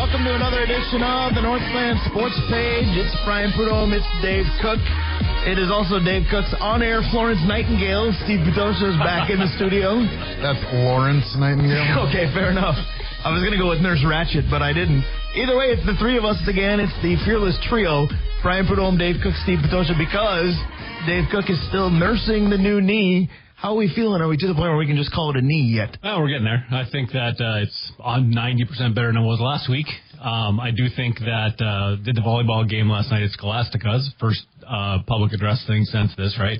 Welcome to another edition of the Northland Sports Page. It's Brian Prudhomme. It's Dave Cook. It is also Dave Cook's on-air Florence Nightingale. Steve Petosha is back in the studio. That's Lawrence Nightingale. Okay, fair enough. I was going to go with Nurse Ratched, but I didn't. Either way, it's the three of us again. It's the fearless trio, Brian Prudhomme, Dave Cook, Steve Petosha, because Dave Cook is still nursing the new knee. How are we feeling? Are we to the point where we can just call it a knee yet? Oh, we're getting there. I think that it's on 90% better than it was last week. I do think that did the volleyball game last night at Scholastica's first public address thing since this, right?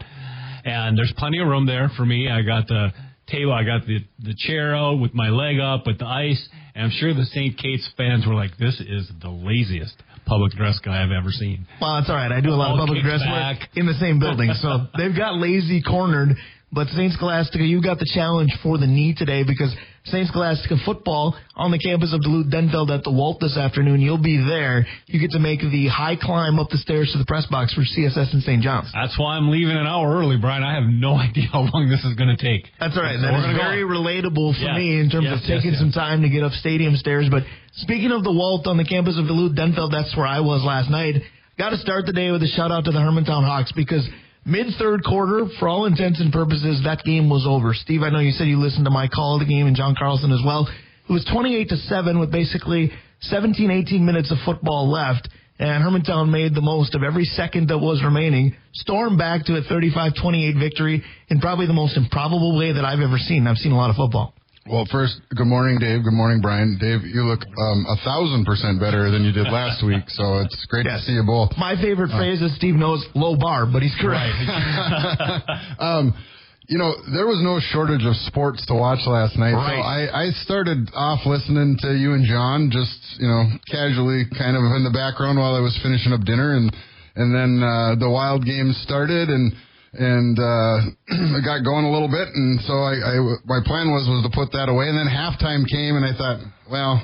And there's plenty of room there for me. I got the table, I got the chair out with my leg up with the ice, and I'm sure the St. Kate's fans were like, this is the laziest public address guy I've ever seen. Well, that's all right. I do a lot of public address work in the same building, so they've got lazy cornered. But St. Scholastica, you got the challenge for the knee today because St. Scholastica football on the campus of Duluth-Denfeld at the Walt this afternoon. You'll be there. You get to make the high climb up the stairs to the press box for CSS and St. John's. That's why I'm leaving an hour early, Brian. I have no idea how long this is going to take. That's all right. That is very relatable for me in terms of taking some time to get up stadium stairs. But speaking of the Walt on the campus of Duluth-Denfeld, that's where I was last night. Got to start the day with a shout-out to the Hermantown Hawks because mid-third quarter, for all intents and purposes, that game was over. Steve, I know you said you listened to my call of the game, and John Carlson as well. It was 28-7 with basically 17, 18 minutes of football left, and Hermantown made the most of every second that was remaining, stormed back to a 35-28 victory in probably the most improbable way that I've ever seen. I've seen a lot of football. Well, first, good morning, Dave. Good morning, Brian. Dave, you look 1,000% better than you did last week, so it's great to see you both. My favorite phrase, as Steve knows, low bar, but he's correct. Right. You know, there was no shortage of sports to watch last night, so I started off listening to you and John, just, casually kind of in the background while I was finishing up dinner, and then the Wild game started, and I got going a little bit, and so my plan was to put that away, and then halftime came, and I thought, well,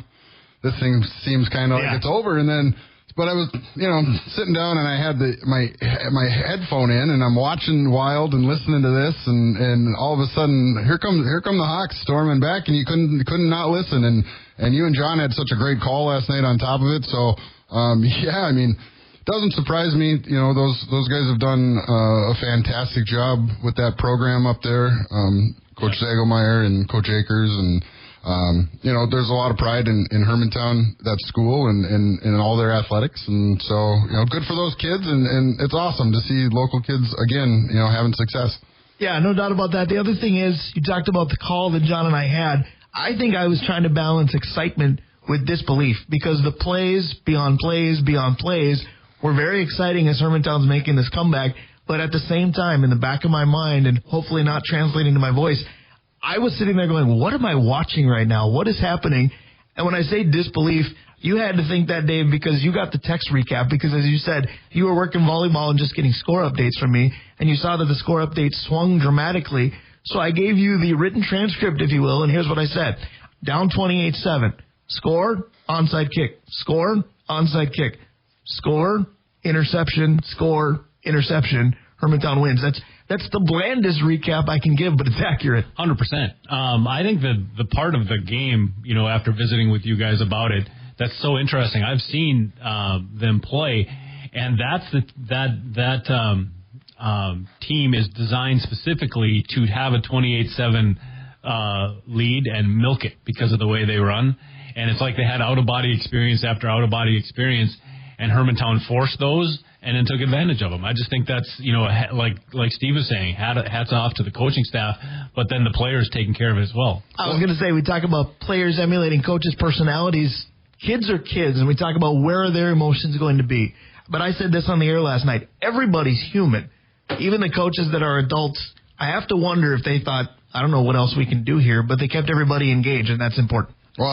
this thing seems kind of like it's over, but I was, sitting down, and I had my headphone in, and I'm watching Wild and listening to this, and all of a sudden, here come the Hawks storming back, and you couldn't not listen, and you and John had such a great call last night on top of it, so doesn't surprise me. Those guys have done a fantastic job with that program up there. Coach Zagelmeyer and Coach Akers, and there's a lot of pride in Hermantown, that school, and all their athletics, and so good for those kids, and it's awesome to see local kids again having success. Yeah, no doubt about that. The other thing is, you talked about the call that John and I had. I think I was trying to balance excitement with disbelief because the plays beyond plays were very exciting as Hermantown's making this comeback, but at the same time, in the back of my mind, and hopefully not translating to my voice, I was sitting there going, what am I watching right now? What is happening? And when I say disbelief, you had to think that, Dave, because you got the text recap, because as you said, you were working volleyball and just getting score updates from me, and you saw that the score updates swung dramatically. So I gave you the written transcript, if you will, and here's what I said. Down 28-7. Score, onside kick. Score, onside kick. Score, interception, score, interception. Hermantown wins. That's the blandest recap I can give, but it's accurate. 100%. I think the part of the game, after visiting with you guys about it, that's so interesting. I've seen them play, and that team is designed specifically to have a 28-7 lead and milk it because of the way they run. And it's like they had out-of-body experience after out-of-body experience, and Hermantown forced those and then took advantage of them. I just think that's, like Steve was saying, hats off to the coaching staff, but then the players taking care of it as well. I was going to say, we talk about players emulating coaches' personalities. Kids are kids, and we talk about where are their emotions going to be. But I said this on the air last night. Everybody's human. Even the coaches that are adults, I have to wonder if they thought, I don't know what else we can do here, but they kept everybody engaged, and that's important. Well,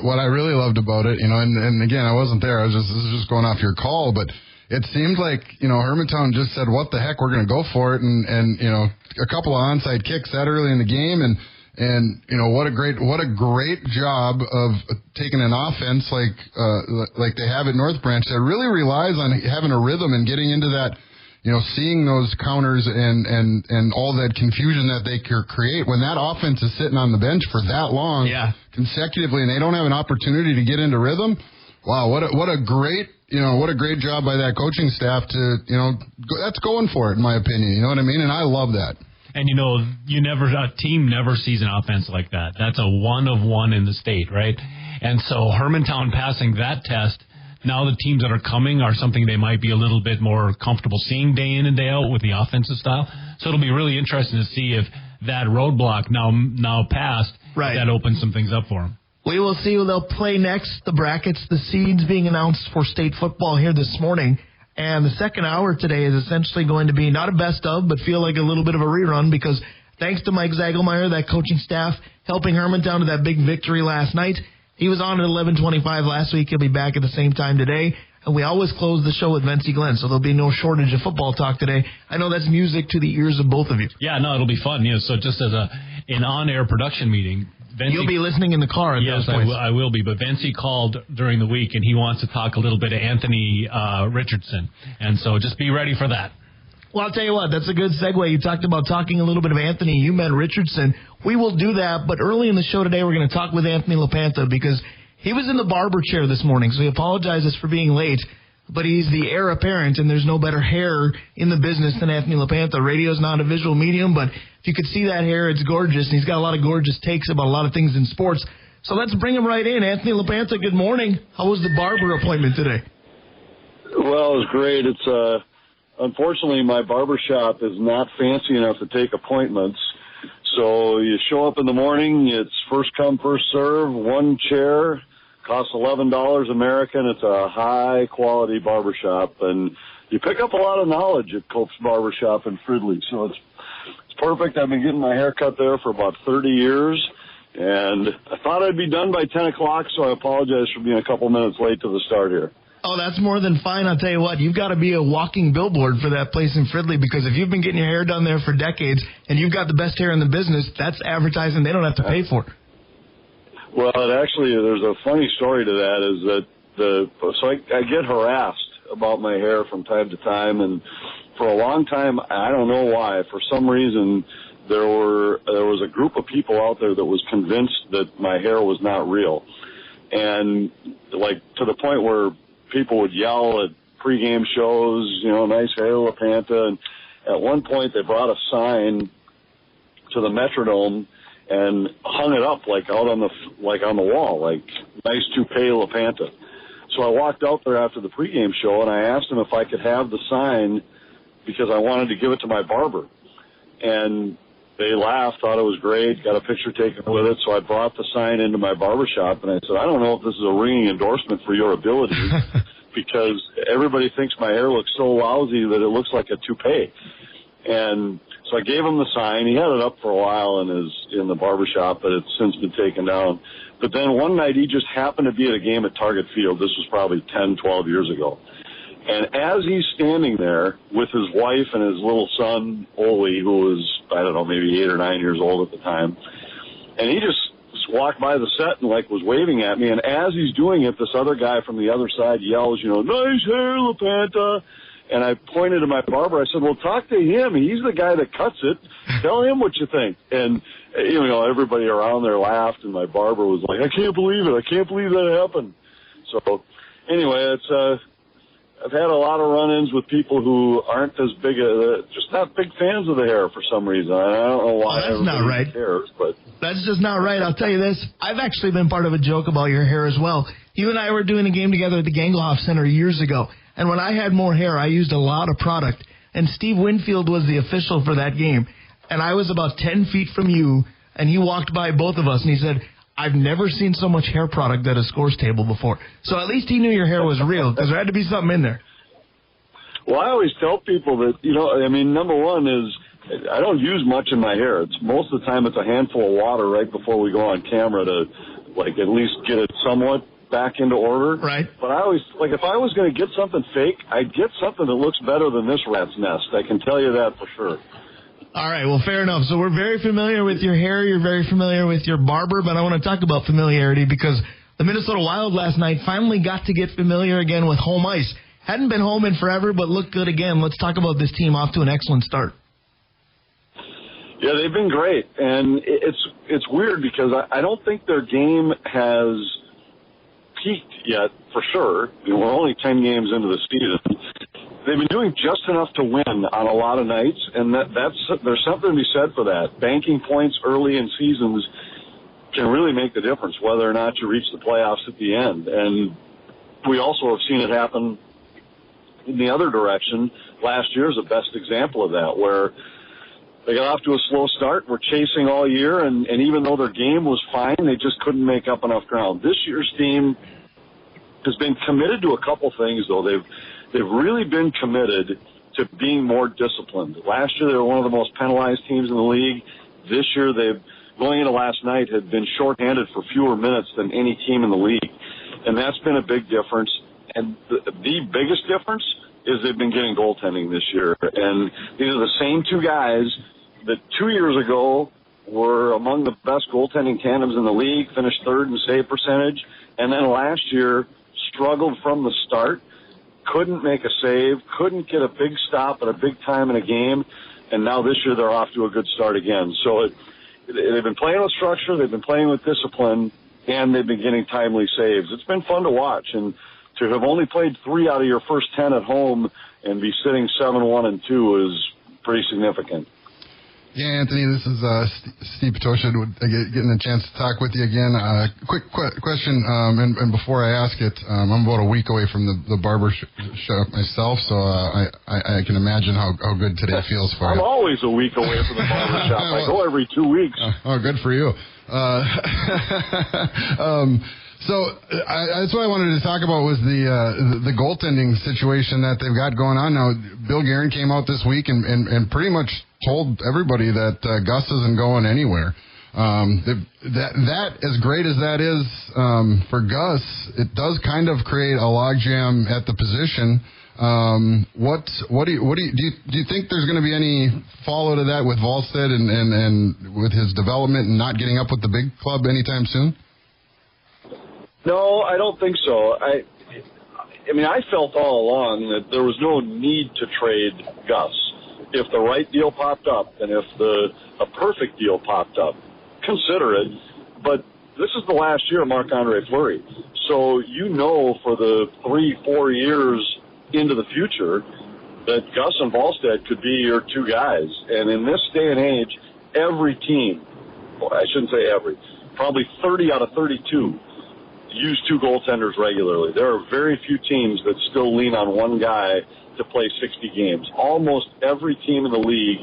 what I really loved about it, and again, I wasn't there. This is just going off your call, but it seemed like, Hermantown just said, what the heck, we're going to go for it. And a couple of onside kicks that early in the game. And what a great job of taking an offense like they have at North Branch that really relies on having a rhythm and getting into that, seeing those counters and all that confusion that they create when that offense is sitting on the bench for that long consecutively and they don't have an opportunity to get into rhythm. Wow, what a great job by that coaching staff to, that's going for it, in my opinion. You know what I mean? And I love that. And a team never sees an offense like that. That's a one of one in the state, right? And so Hermantown passing that test, now the teams that are coming are something they might be a little bit more comfortable seeing day in and day out with the offensive style. So it'll be really interesting to see if that roadblock now passed, right, that opens some things up for them. We will see who they'll play next. The brackets, the seeds being announced for state football here this morning. And the second hour today is essentially going to be not a best of, but feel like a little bit of a rerun because thanks to Mike Zagelmeyer, that coaching staff, helping Hermantown to that big victory last night. He was on at 11:25 last week. He'll be back at the same time today. And we always close the show with Vincy Glenn, so there'll be no shortage of football talk today. I know that's music to the ears of both of you. Yeah, no, it'll be fun. So just as an on-air production meeting, Vincy, you'll be listening in the car. Yes, I will be. But Vincy called during the week, and he wants to talk a little bit of Anthony Richardson. And so just be ready for that. Well, I'll tell you what, that's a good segue. You talked about talking a little bit of Anthony. You met Richardson. We will do that, but early in the show today, we're going to talk with Anthony LaPanta because he was in the barber chair this morning, so he apologizes for being late. But he's the heir apparent, and there's no better hair in the business than Anthony LaPanta. Radio's not a visual medium, but if you could see that hair, it's gorgeous, and he's got a lot of gorgeous takes about a lot of things in sports. So let's bring him right in. Anthony LaPanta, good morning. How was the barber appointment today? Well, it was great. It's unfortunately, my barber shop is not fancy enough to take appointments. So you show up in the morning, it's first come, first serve, one chair. Costs $11 American. It's a high-quality barbershop, and you pick up a lot of knowledge at Cope's Barbershop in Fridley. So it's perfect. I've been getting my hair cut there for about 30 years, and I thought I'd be done by 10 o'clock, so I apologize for being a couple minutes late to the start here. Oh, that's more than fine. I'll tell you what, you've got to be a walking billboard for that place in Fridley because if you've been getting your hair done there for decades and you've got the best hair in the business, that's advertising they don't have to pay for. Well, there's a funny story to that is that I get harassed about my hair from time to time, and for a long time, I don't know why, for some reason, there was a group of people out there that was convinced that my hair was not real. And like to the point where people would yell at pregame shows, nice hair, LaPanta, and at one point they brought a sign to the Metrodome and hung it up on the wall, like nice toupee LaPanta. So I walked out there after the pregame show and I asked him if I could have the sign because I wanted to give it to my barber. And they laughed, thought it was great, got a picture taken with it. So I brought the sign into my barbershop and I said, I don't know if this is a ringing endorsement for your abilities because everybody thinks my hair looks so lousy that it looks like a toupee. And so I gave him the sign. He had it up for a while in the barbershop, but it's since been taken down. But then one night he just happened to be at a game at Target Field. This was probably 10, 12 years ago. And as he's standing there with his wife and his little son, Ole, who was, I don't know, maybe 8 or 9 years old at the time, and he just walked by the set and was waving at me. And as he's doing it, this other guy from the other side yells, nice hair, LaPanta. And I pointed to my barber. I said, well, talk to him. He's the guy that cuts it. Tell him what you think. And, everybody around there laughed, and my barber was like, I can't believe it. I can't believe that happened. So, anyway, I've had a lot of run-ins with people who aren't as big, just not big fans of the hair for some reason. I don't know why everybody cares, but that's just not right. I'll tell you this. I've actually been part of a joke about your hair as well. You and I were doing a game together at the Gangloff Center years ago. And when I had more hair, I used a lot of product. And Steve Winfield was the official for that game. And I was about 10 feet from you, and he walked by both of us, and he said, I've never seen so much hair product at a scores table before. So at least he knew your hair was real, because there had to be something in there. Well, I always tell people that, number one is I don't use much in my hair. Most of the time it's a handful of water right before we go on camera to, at least get it somewhat back into order. Right. But I always, if I was going to get something fake, I'd get something that looks better than this rat's nest. I can tell you that for sure. All right, well, fair enough. So we're very familiar with your hair. You're very familiar with your barber, but I want to talk about familiarity because the Minnesota Wild last night finally got to get familiar again with home ice. Hadn't been home in forever, but looked good again. Let's talk about this team off to an excellent start. Yeah, they've been great, and it's weird because I don't think their game has peaked yet, for sure. We're only 10 games into the season. They've been doing just enough to win on a lot of nights, and there's something to be said for that. Banking points early in seasons can really make the difference, whether or not you reach the playoffs at the end. And we also have seen it happen in the other direction. Last year is the best example of that, where they got off to a slow start, were chasing all year, and even though their game was fine, they just couldn't make up enough ground. This year's team has been committed to a couple things, though. They've really been committed to being more disciplined. Last year, they were one of the most penalized teams in the league. This year, going into last night, had been shorthanded for fewer minutes than any team in the league. And that's been a big difference. And the biggest difference is they've been getting goaltending this year. And these are the same two guys that 2 years ago were among the best goaltending tandems in the league, finished third in save percentage, and then last year struggled from the start, couldn't make a save, couldn't get a big stop at a big time in a game, and now this year they're off to a good start again. So they've been playing with structure, they've been playing with discipline, and they've been getting timely saves. It's been fun to watch, and to have only played 3 out of your first 10 at home and be sitting 7-1-2 is pretty significant. Yeah, Anthony, this is Steve Petosha getting a chance to talk with you again. Quick question, and before I ask it, I'm about a week away from the barber shop myself, so I can imagine how good today feels for you. I'm always a week away from the barber shop. I go every 2 weeks. Oh, good for you. So that's what I wanted to talk about was the goaltending situation that they've got going on now. Bill Guerin came out this week and pretty much told everybody that Gus isn't going anywhere. That as great as that is for Gus, it does kind of create a logjam at the position. Do you think there's going to be any follow to that with Volstead and with his development and not getting up with the big club anytime soon? No, I don't think so. I mean, I felt all along that there was no need to trade Gus. If the right deal popped up and if a perfect deal popped up, consider it. But this is the last year of Marc-Andre Fleury. So you know for the 3-4 years into the future that Gus and Volstead could be your two guys. And in this day and age, every team, well, I shouldn't say every, probably 30 out of 32 use two goaltenders regularly. There are very few teams that still lean on one guy to play 60 games. Almost every team in the league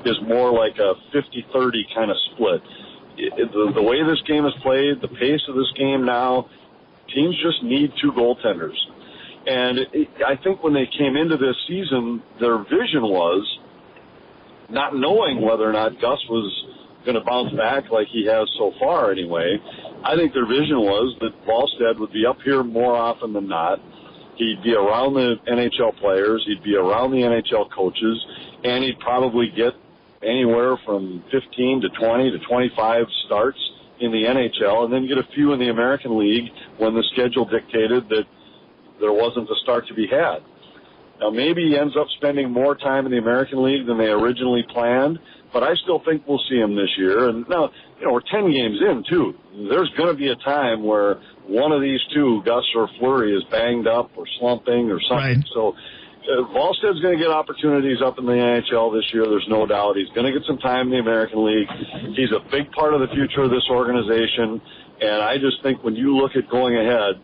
is more like a 50-30 kind of split. The way this game is played, the pace of this game now, teams just need two goaltenders. And I think when they came into this season, their vision was, not knowing whether or not Gus was going to bounce back like he has so far anyway, I think their vision was that Volstead would be up here more often than not. He'd be around the NHL players, he'd be around the NHL coaches, and he'd probably get anywhere from 15 to 20 to 25 starts in the NHL, and then get a few in the American League when the schedule dictated that there wasn't a start to be had. Now, maybe he ends up spending more time in the American League than they originally planned, but I still think we'll see him this year. And now, we're 10 games in, too. There's going to be a time where one of these two, Gus or Fleury, is banged up or slumping or something. Right. So Volstead's going to get opportunities up in the NHL this year, there's no doubt. He's going to get some time in the American League. He's a big part of the future of this organization, and I just think when you look at going ahead,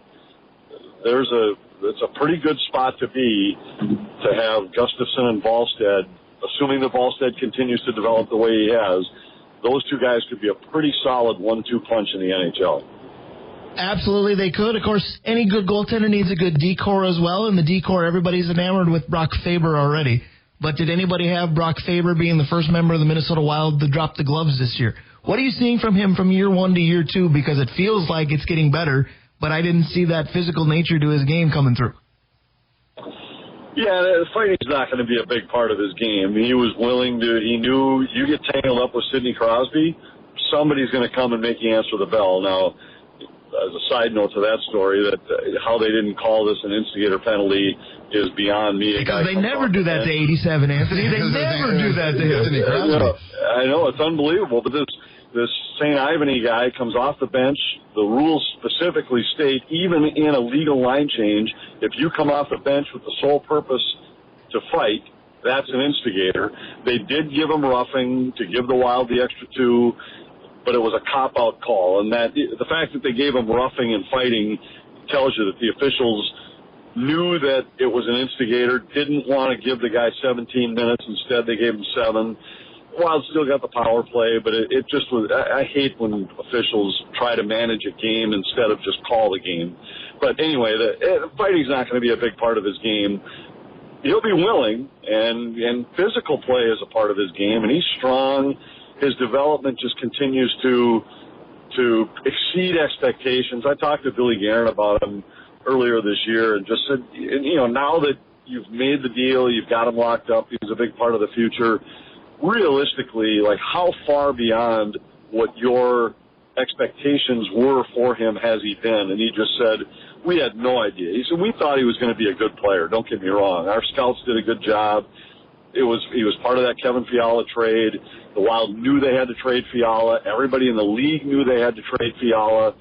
it's a pretty good spot to be to have Gustafsson and Volstead, assuming that Volstead continues to develop the way he has. Those two guys could be a pretty solid 1-2 punch in the NHL. Absolutely, they could. Of course, any good goaltender needs a good decor as well, and the decor, everybody's enamored with Brock Faber already. But did anybody have Brock Faber being the first member of the Minnesota Wild to drop the gloves this year? What are you seeing from him from year 1 to year 2? Because it feels like it's getting better, but I didn't see that physical nature to his game coming through. Yeah, fighting's not going to be a big part of his game. He was willing to, he knew you get tangled up with Sidney Crosby, somebody's going to come and make you answer the bell. Now, as a side note to that story, that how they didn't call this an instigator penalty is beyond me. Because they never do that to 87, Anthony. They never do that to him. I know, it's unbelievable. But this St. Ivany guy comes off the bench. The rules specifically state, even in a legal line change, if you come off the bench with the sole purpose to fight, that's an instigator. They did give him roughing to give the Wild the extra 2, but it was a cop-out call. And that the fact that they gave him roughing and fighting tells you that the officials knew that it was an instigator, didn't want to give the guy 17 minutes. Instead, they gave him 7. Wild still got the power play, but it just was. I hate when officials try to manage a game instead of just call the game. But anyway, fighting's not going to be a big part of his game. He'll be willing, and physical play is a part of his game, and he's strong. His development just continues to exceed expectations. I talked to Billy Guerin about him earlier this year and just said, now that you've made the deal, you've got him locked up, he's a big part of the future. Realistically, like, how far beyond what your expectations were for him has he been? And he just said, we had no idea. He said, we thought he was going to be a good player. Don't get me wrong. Our scouts did a good job. He was part of that Kevin Fiala trade. The Wild knew they had to trade Fiala. Everybody in the league knew they had to trade Fiala.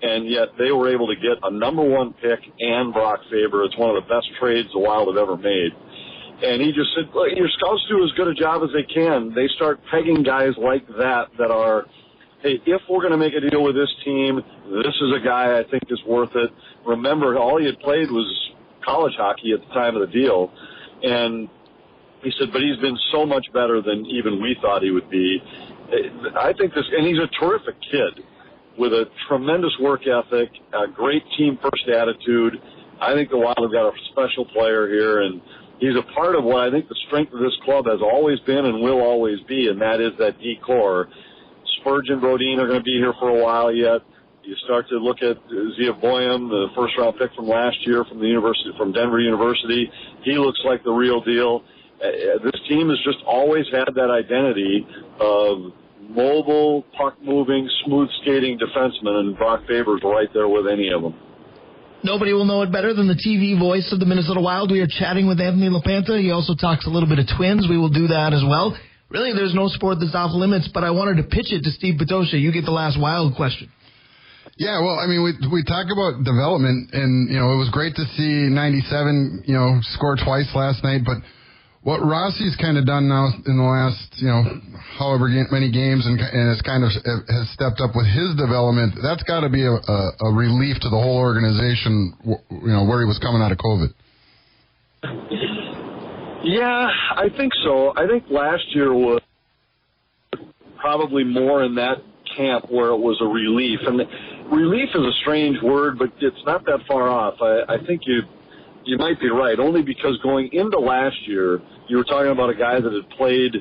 And yet they were able to get a number 1 pick and Brock Faber. It's one of the best trades the Wild have ever made. And he just said, well, your scouts do as good a job as they can. They start pegging guys like that are, hey, if we're going to make a deal with this team, this is a guy I think is worth it. Remember, all he had played was college hockey at the time of the deal. And he said, but he's been so much better than even we thought he would be. I think and he's a terrific kid with a tremendous work ethic, a great team-first attitude. I think the Wild have got a special player here, and he's a part of what I think the strength of this club has always been and will always be, and that is that D-core. Spurgeon, Brodin are going to be here for a while yet. You start to look at Zia Boyum, the first-round pick from last year from Denver University. He looks like the real deal. This team has just always had that identity of mobile, puck-moving, smooth-skating defensemen, and Brock Faber's right there with any of them. Nobody will know it better than the TV voice of the Minnesota Wild. We are chatting with Anthony LaPanta. He also talks a little bit of Twins. We will do that as well. Really, there's no sport that's off limits, but I wanted to pitch it to Steve Patosha. You get the last Wild question. Yeah, well, I mean, we talk about development, and, it was great to see 97, score twice last night, but what Rossi's kind of done now in the last, however many games and has kind of has stepped up with his development, that's got to be a relief to the whole organization, where he was coming out of COVID. Yeah, I think so. I think last year was probably more in that camp where it was a relief. And relief is a strange word, but it's not that far off. I think you might be right, only because going into last year, you were talking about a guy that had played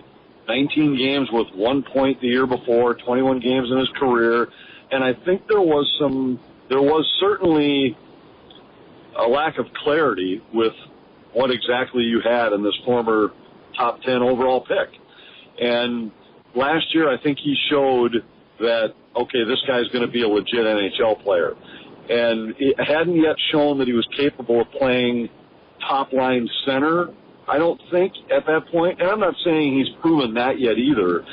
19 games with 1 point the year before, 21 games in his career, and I think there was certainly a lack of clarity with what exactly you had in this former top 10 overall pick. And last year, I think he showed that, okay, this guy's going to be a legit NHL player. And it hadn't yet shown that he was capable of playing top-line center, I don't think, at that point. And I'm not saying he's proven that yet either,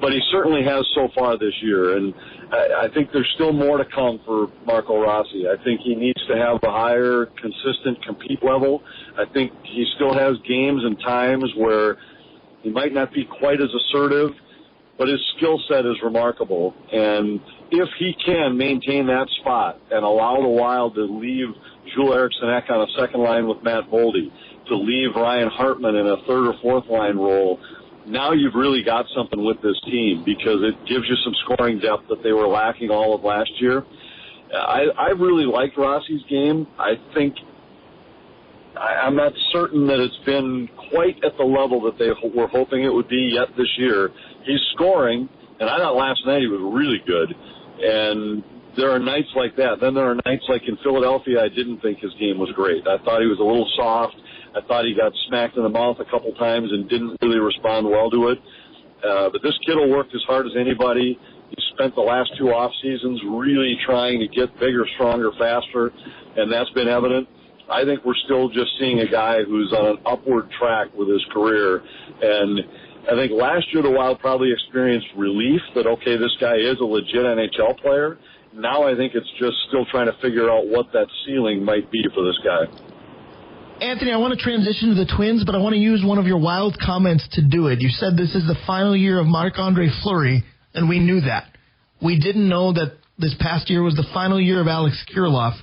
but he certainly has so far this year. And I think there's still more to come for Marco Rossi. I think he needs to have a higher, consistent compete level. I think he still has games and times where he might not be quite as assertive, but his skill set is remarkable. And if he can maintain that spot and allow the Wild to leave Jules Eriksson-Ek on a second line with Matt Boldy, to leave Ryan Hartman in a third or fourth line role, now you've really got something with this team because it gives you some scoring depth that they were lacking all of last year. I really liked Rossi's game. I'm not certain that it's been quite at the level that they were hoping it would be yet this year. He's scoring, and I thought last night he was really good. And there are nights like that. Then there are nights like in Philadelphia, I didn't think his game was great. I thought he was a little soft. I thought he got smacked in the mouth a couple times and didn't really respond well to it. But this kid will work as hard as anybody. He spent the last 2 off seasons really trying to get bigger, stronger, faster, and that's been evident. I think we're still just seeing a guy who's on an upward track with his career, and I think last year the Wild probably experienced relief that, okay, this guy is a legit NHL player. Now I think it's just still trying to figure out what that ceiling might be for this guy. Anthony, I want to transition to the Twins, but I want to use one of your Wild comments to do it. You said this is the final year of Marc-Andre Fleury, and we knew that. We didn't know that this past year was the final year of Alex Kirilloff.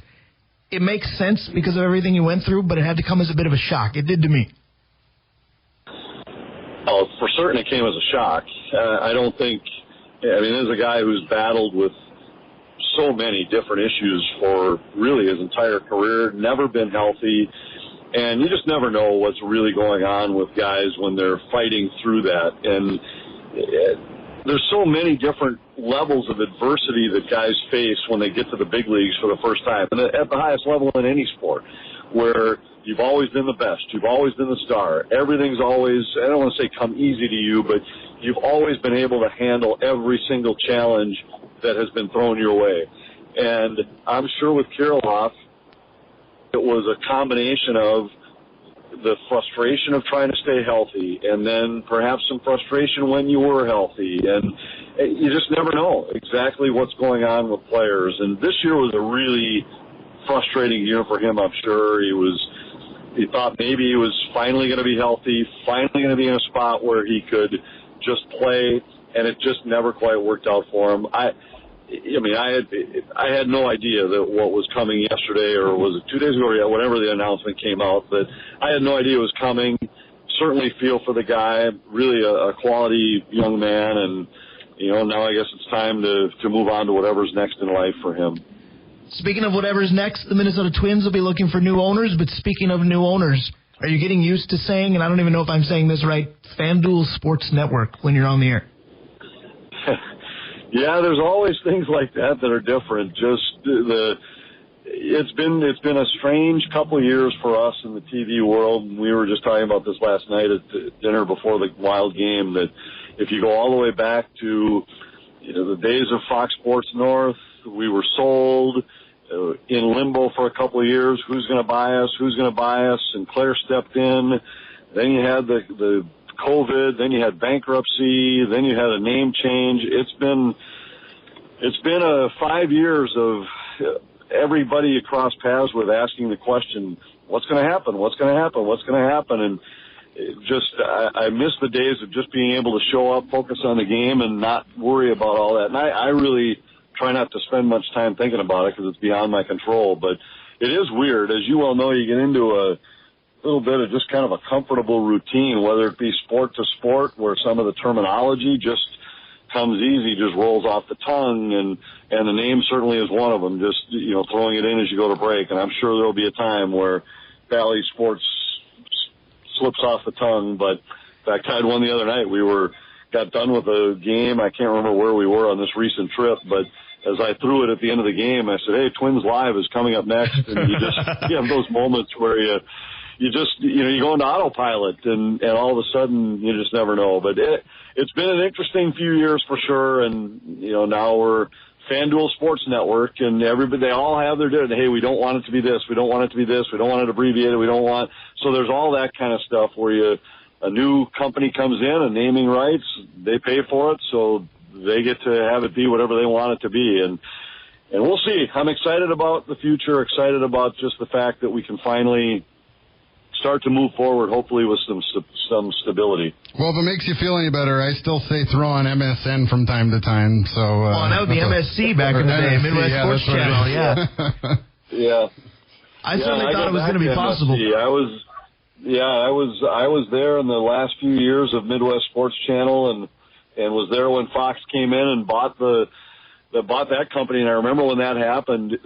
It makes sense because of everything he went through, but it had to come as a bit of a shock. It did to me. Oh, for certain it came as a shock. I don't think, there's a guy who's battled with so many different issues for really his entire career, never been healthy, and you just never know what's really going on with guys when they're fighting through that. And there's so many different levels of adversity that guys face when they get to the big leagues for the first time, and at the highest level in any sport, where you've always been the best, you've always been the star, everything's always, I don't want to say come easy to you, but you've always been able to handle every single challenge that has been thrown your way. And I'm sure with Kirilloff, it was a combination of the frustration of trying to stay healthy, and then perhaps some frustration when you were healthy, and you just never know exactly what's going on with players. And this year was a really frustrating year for him, I'm sure. He thought maybe he was finally going to be healthy, finally going to be in a spot where he could just play, and it just never quite worked out for him. I had no idea that what was coming yesterday, or was it 2 days ago, or whenever the announcement came out, but I had no idea it was coming. Certainly feel for the guy, really a quality young man, and now I guess it's time to move on to whatever's next in life for him. Speaking of whatever's next, the Minnesota Twins will be looking for new owners, but speaking of new owners, are you getting used to saying, and I don't even know if I'm saying this right, FanDuel Sports Network when you're on the air? Yeah, there's always things like that are different. Just it's been a strange couple of years for us in the TV world. We were just talking about this last night at dinner before the Wild game, that if you go all the way back to the days of Fox Sports North, we were sold in limbo for a couple of years. Who's going to buy us? Who's going to buy us? And Claire stepped in. Then you had the COVID, then you had bankruptcy, then you had a name change. It's been 5 years of everybody you cross paths with asking the question, what's going to happen? What's going to happen? What's going to happen? And I miss the days of just being able to show up, focus on the game, and not worry about all that. And I really try not to spend much time thinking about it because it's beyond my control. But it is weird. As you well know, you get into a little bit of just kind of a comfortable routine, whether it be sport to sport, where some of the terminology just comes easy, just rolls off the tongue, and the name certainly is one of them, just throwing it in as you go to break. And I'm sure there'll be a time where Valley Sports slips off the tongue. But in fact, I had one the other night. We got done with a game. I can't remember where we were on this recent trip, but as I threw it at the end of the game, I said, "Hey, Twins Live is coming up next." And you have those moments where you go into autopilot, and all of a sudden you just never know. But it's been an interesting few years for sure. And now we're FanDuel Sports Network, and they all have their different. Hey, we don't want it to be this. We don't want it to be this. We don't want it abbreviated. We don't want. So there's all that kind of stuff where a new company comes in, and naming rights, they pay for it, so they get to have it be whatever they want it to be. And we'll see. I'm excited about the future. Excited about just the fact that we can finally start to move forward, hopefully with some stability. Well, if it makes you feel any better, I still say throw on MSN from time to time. So that would be MSC back in the day, Midwest Sports Channel. Yeah. I certainly thought it was going to be possible. I was there in the last few years of Midwest Sports Channel, and was there when Fox came in and bought that company. And I remember when that happened,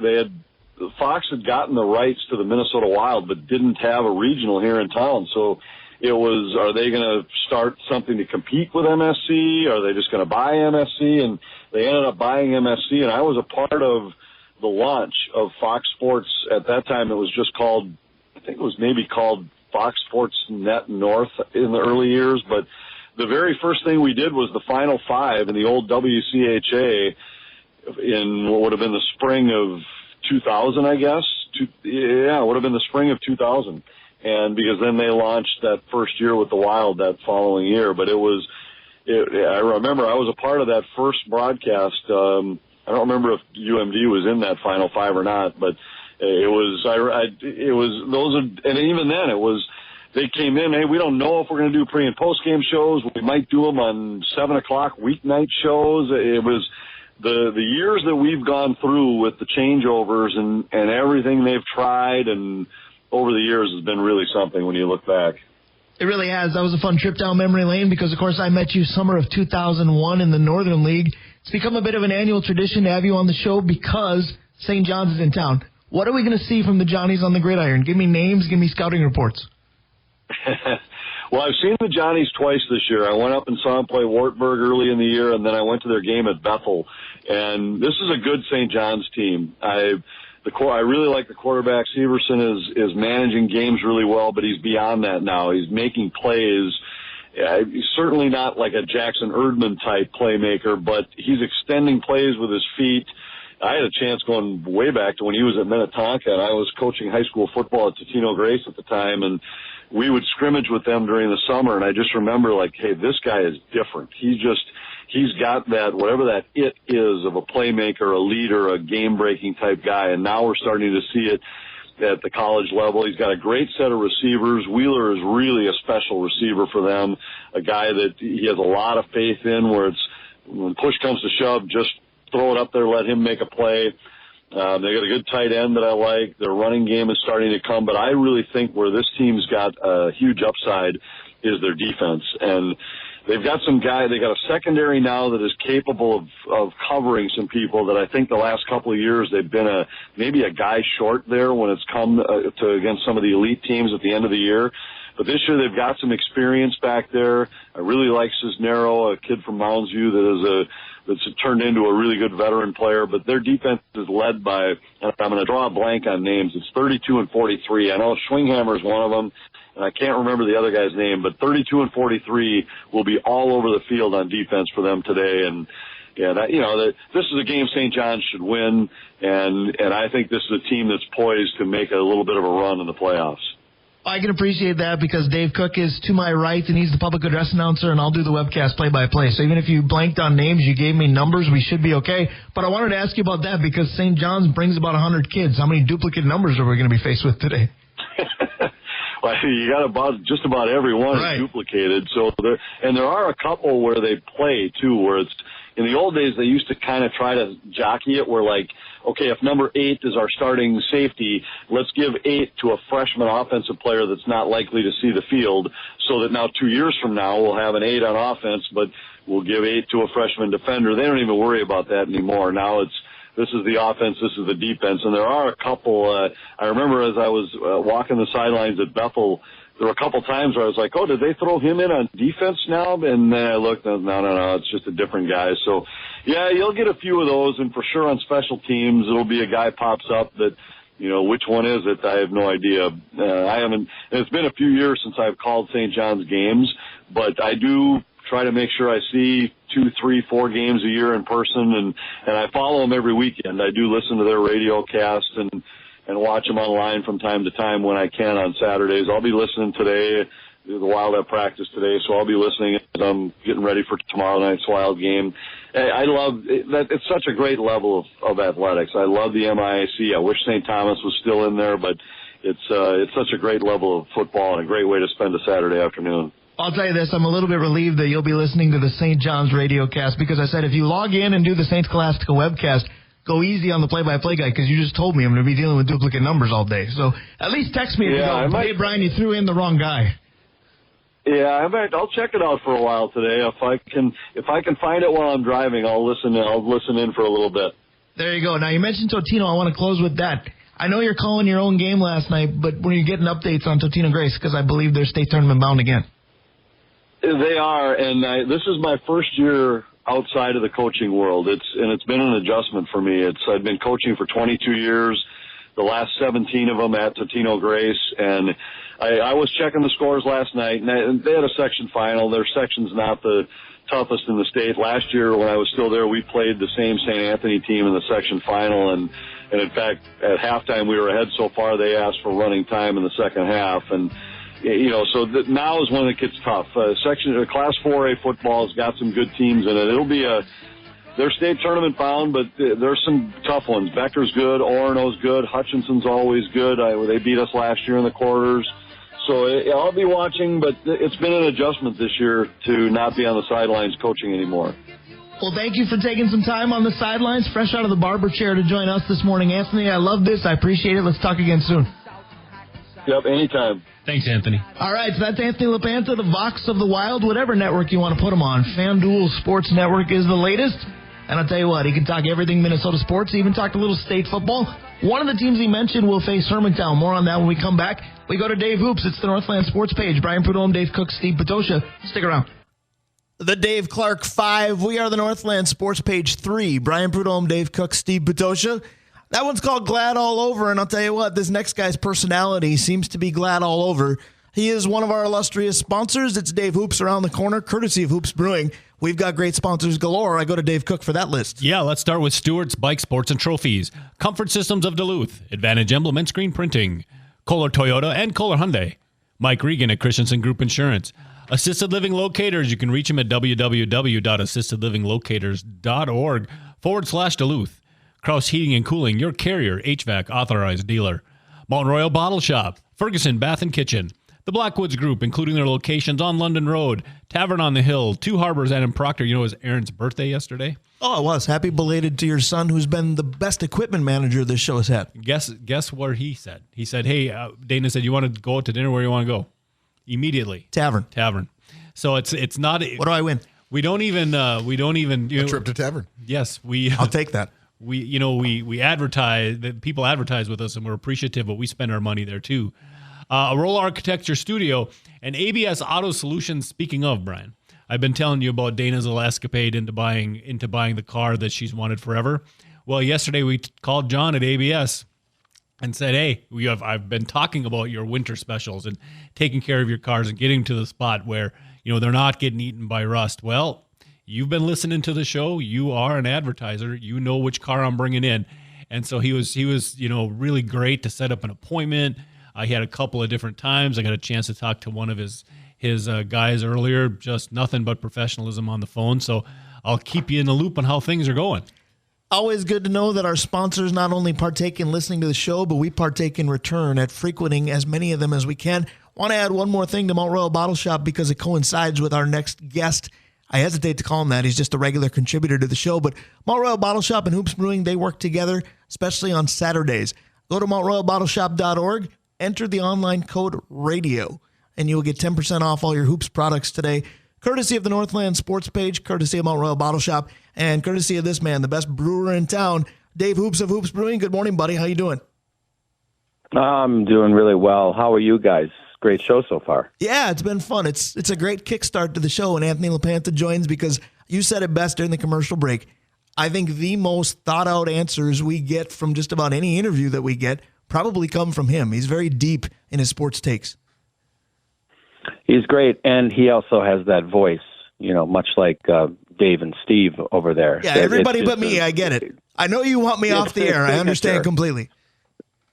Fox had gotten the rights to the Minnesota Wild, but didn't have a regional here in town. So it was, are they going to start something to compete with MSC? Are they just going to buy MSC? And they ended up buying MSC, and I was a part of the launch of Fox Sports. At that time, it was just called, I think it was maybe called Fox Sports Net North in the early years. But the very first thing we did was the Final Five in the old WCHA in what would have been the spring of 2000, I guess. It would have been the spring of 2000. and because then they launched that first year with the Wild that following year. But I remember I was a part of that first broadcast. I don't remember if UMD was in that Final Five or not, but it was and even then it was. They came in, hey, we don't know if we're going to do pre- and post-game shows. We might do them on 7 o'clock weeknight shows. It was the years that we've gone through with the changeovers and everything they've tried and over the years has been really something when you look back. It really has. That was a fun trip down memory lane because, of course, I met you summer of 2001 in the Northern League. It's become a bit of an annual tradition to have you on the show because St. John's is in town. What are we going to see from the Johnnies on the gridiron? Give me names. Give me scouting reports. Well, I've seen the Johnnies twice this year. I went up and saw them play Wartburg early in the year, and then I went to their game at Bethel. And this is a good St. John's team. I really like the quarterback. Severson is managing games really well, but he's beyond that now. He's making plays. He's certainly not like a Jackson Erdman type playmaker, but he's extending plays with his feet. I had a chance going way back to when he was at Minnetonka, and I was coaching high school football at Totino Grace at the time, and we would scrimmage with them during the summer, and I just remember, like, hey, this guy is different. He's got that, whatever that it is of a playmaker, a leader, a game-breaking type guy, and now we're starting to see it at the college level. He's got a great set of receivers. Wheeler is really a special receiver for them, a guy that he has a lot of faith in where it's, when push comes to shove, just throw it up there, let him make a play. They got a good tight end that I like. Their running game is starting to come, but I really think where this team's got a huge upside is their defense. And they've got some guy, they got a secondary now that is capable of covering some people that I think the last couple of years they've been maybe a guy short there when it's come to against some of the elite teams at the end of the year. But this year they've got some experience back there. I really like Cisnero, a kid from Mounds View that's turned into a really good veteran player. But their defense is led by, and I'm going to draw a blank on names, it's 32 and 43. I know Schwinghammer is one of them, and I can't remember the other guy's name, but 32 and 43 will be all over the field on defense for them today. And this is a game St. John's should win, and I think this is a team that's poised to make a little bit of a run in the playoffs. I can appreciate that because Dave Cook is to my right, and he's the public address announcer, and I'll do the webcast play-by-play. So even if you blanked on names, you gave me numbers, we should be okay. But I wanted to ask you about that because St. John's brings about 100 kids. How many duplicate numbers are we going to be faced with today? Well, you got just about every one right. Is duplicated. So there are a couple where they play, too, where it's, in the old days, they used to kind of try to jockey it where, like, okay, if number 8 is our starting safety, let's give 8 to a freshman offensive player that's not likely to see the field so that now 2 years from now we'll have an 8 on offense, but we'll give 8 to a freshman defender. They don't even worry about that anymore. Now this is the offense, this is the defense. And there are a couple, I remember as I was walking the sidelines at Bethel, there were a couple times where I was like, oh, did they throw him in on defense now? And then I looked, no, it's just a different guy. So, yeah, you'll get a few of those, and for sure on special teams, it'll be a guy pops up that, which one is it? I have no idea. It's been a few years since I've called St. John's games, but I do try to make sure I see 2, 3, 4 games a year in person, and I follow them every weekend. I do listen to their radio cast and watch them online from time to time when I can on Saturdays. I'll be listening today. The Wild have practice today, so I'll be listening as I'm getting ready for tomorrow night's Wild game. I love that. It's such a great level of athletics. I love the MIAC. I wish St. Thomas was still in there, but it's such a great level of football and a great way to spend a Saturday afternoon. I'll tell you this, I'm a little bit relieved that you'll be listening to the St. John's radio cast because I said if you log in and do the St. Scholastica webcast, go easy on the play-by-play guy because you just told me I'm going to be dealing with duplicate numbers all day. So at least text me if you go, hey, Brian, you threw in the wrong guy. Yeah, I'll check it out for a while today. If I can find it while I'm driving, I'll listen in for a little bit. There you go. Now, you mentioned Totino. I want to close with that. I know you're calling your own game last night, but when are you getting updates on Totino Grace? Because I believe they're state tournament bound again. They are, and this is my first year outside of the coaching world. It's been an adjustment for me. I've been coaching for 22 years, the last 17 of them at Totino Grace, and I was checking the scores last night, and they had a section final. Their section's not the toughest in the state. Last year when I was still there, we played the same St. Anthony team in the section final, and in fact, at halftime we were ahead so far they asked for running time in the second half. And so now is when it gets tough. Class 4A football has got some good teams in it. It'll be they're state tournament bound, but there's some tough ones. Becker's good, Orono's good, Hutchinson's always good. They beat us last year in the quarters. So I'll be watching, but it's been an adjustment this year to not be on the sidelines coaching anymore. Well, thank you for taking some time on the sidelines, fresh out of the barber chair to join us this morning. Anthony, I love this. I appreciate it. Let's talk again soon. Yep, anytime. Thanks, Anthony. All right, so that's Anthony LaPanta, the Vox of the Wild, whatever network you want to put him on. FanDuel Sports Network is the latest. And I'll tell you what, he can talk everything Minnesota sports. He even talked a little state football. One of the teams he mentioned will face Hermantown. More on that when we come back. We go to Dave Hoops. It's the Northland Sports page. Brian Prudhomme, Dave Cook, Steve Patosha. Stick around. The Dave Clark 5. We are the Northland Sports page 3. Brian Prudhomme, Dave Cook, Steve Patosha. That one's called Glad All Over. And I'll tell you what, this next guy's personality seems to be glad all over. He is one of our illustrious sponsors. It's Dave Hoops around the corner, courtesy of Hoops Brewing. We've got great sponsors galore. I go to Dave Cook for that list. Yeah, let's start with Stewart's Bike Sports and Trophies, Comfort Systems of Duluth, Advantage Emblem and Screen Printing, Kohler Toyota and Kohler Hyundai, Mike Regan at Christensen Group Insurance, Assisted Living Locators. You can reach them at www.assistedlivinglocators.org/Duluth. Kraus Heating and Cooling, your carrier, HVAC authorized dealer. Mount Royal Bottle Shop, Ferguson Bath and Kitchen, the Blackwoods Group, including their locations on London Road, Tavern on the Hill, Two Harbors, and in Proctor. You know, it was Aaron's birthday yesterday. Oh, it was. Happy belated to your son, who's been the best equipment manager this show has had. Guess what he said? He said, hey, Dana said, you want to go out to dinner? Where you want to go? Immediately. Tavern. So it's not. What do I win? We don't even. A trip to Tavern. Yes, I'll take that. We advertise. People advertise with us, and we're appreciative, but we spend our money there too. Arolla Architecture Studio and ABS Auto Solutions. Speaking of, Brian, I've been telling you about Dana's little escapade into buying the car that she's wanted forever. Well, yesterday we called John at ABS and said, hey, I've been talking about your winter specials and taking care of your cars and getting to the spot where they're not getting eaten by rust. Well, you've been listening to the show. You are an advertiser. You know which car I'm bringing in, and so he was really great to set up an appointment. He had a couple of different times. I got a chance to talk to one of his guys earlier. Just nothing but professionalism on the phone. So I'll keep you in the loop on how things are going. Always good to know that our sponsors not only partake in listening to the show, but we partake in return at frequenting as many of them as we can. Want to add one more thing to Mount Royal Bottle Shop because it coincides with our next guest. I hesitate to call him that. He's just a regular contributor to the show. But Mount Royal Bottle Shop and Hoops Brewing, they work together, especially on Saturdays. Go to MountRoyalBottleShop.org. Enter the online code RADIO, and you will get 10% off all your Hoops products today, courtesy of the Northland Sports page, courtesy of Mount Royal Bottle Shop, and courtesy of this man, the best brewer in town, Dave Hoops of Hoops Brewing. Good morning, buddy. How you doing? I'm doing really well. How are you guys? Great show so far. Yeah, it's been fun. It's a great kickstart to the show, and Anthony LaPanta joins because you said it best during the commercial break. I think the most thought-out answers we get from just about any interview that we get probably come from him. He's very deep in his sports takes. He's great, and he also has that voice, much like Dave and Steve over there. Yeah, everybody but me, I get it. I know you want me off the air. I understand completely.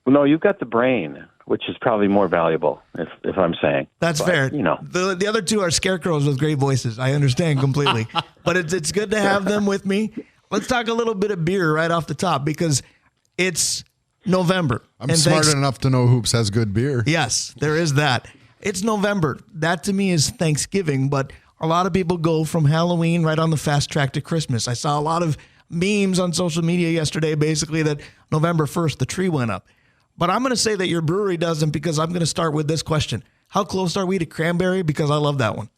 No, you've got the brain, which is probably more valuable, if I'm saying. That's fair. The other two are scarecrows with great voices. I understand completely. But it's good to have them with me. Let's talk a little bit of beer right off the top because it's November. I'm smart enough to know Hoops has good beer. Yes, there is that. It's November. That to me is Thanksgiving, but a lot of people go from Halloween right on the fast track to Christmas. I saw a lot of memes on social media yesterday, basically that November 1st, the tree went up. But I'm going to say that your brewery doesn't because I'm going to start with this question. How close are we to cranberry? Because I love that one.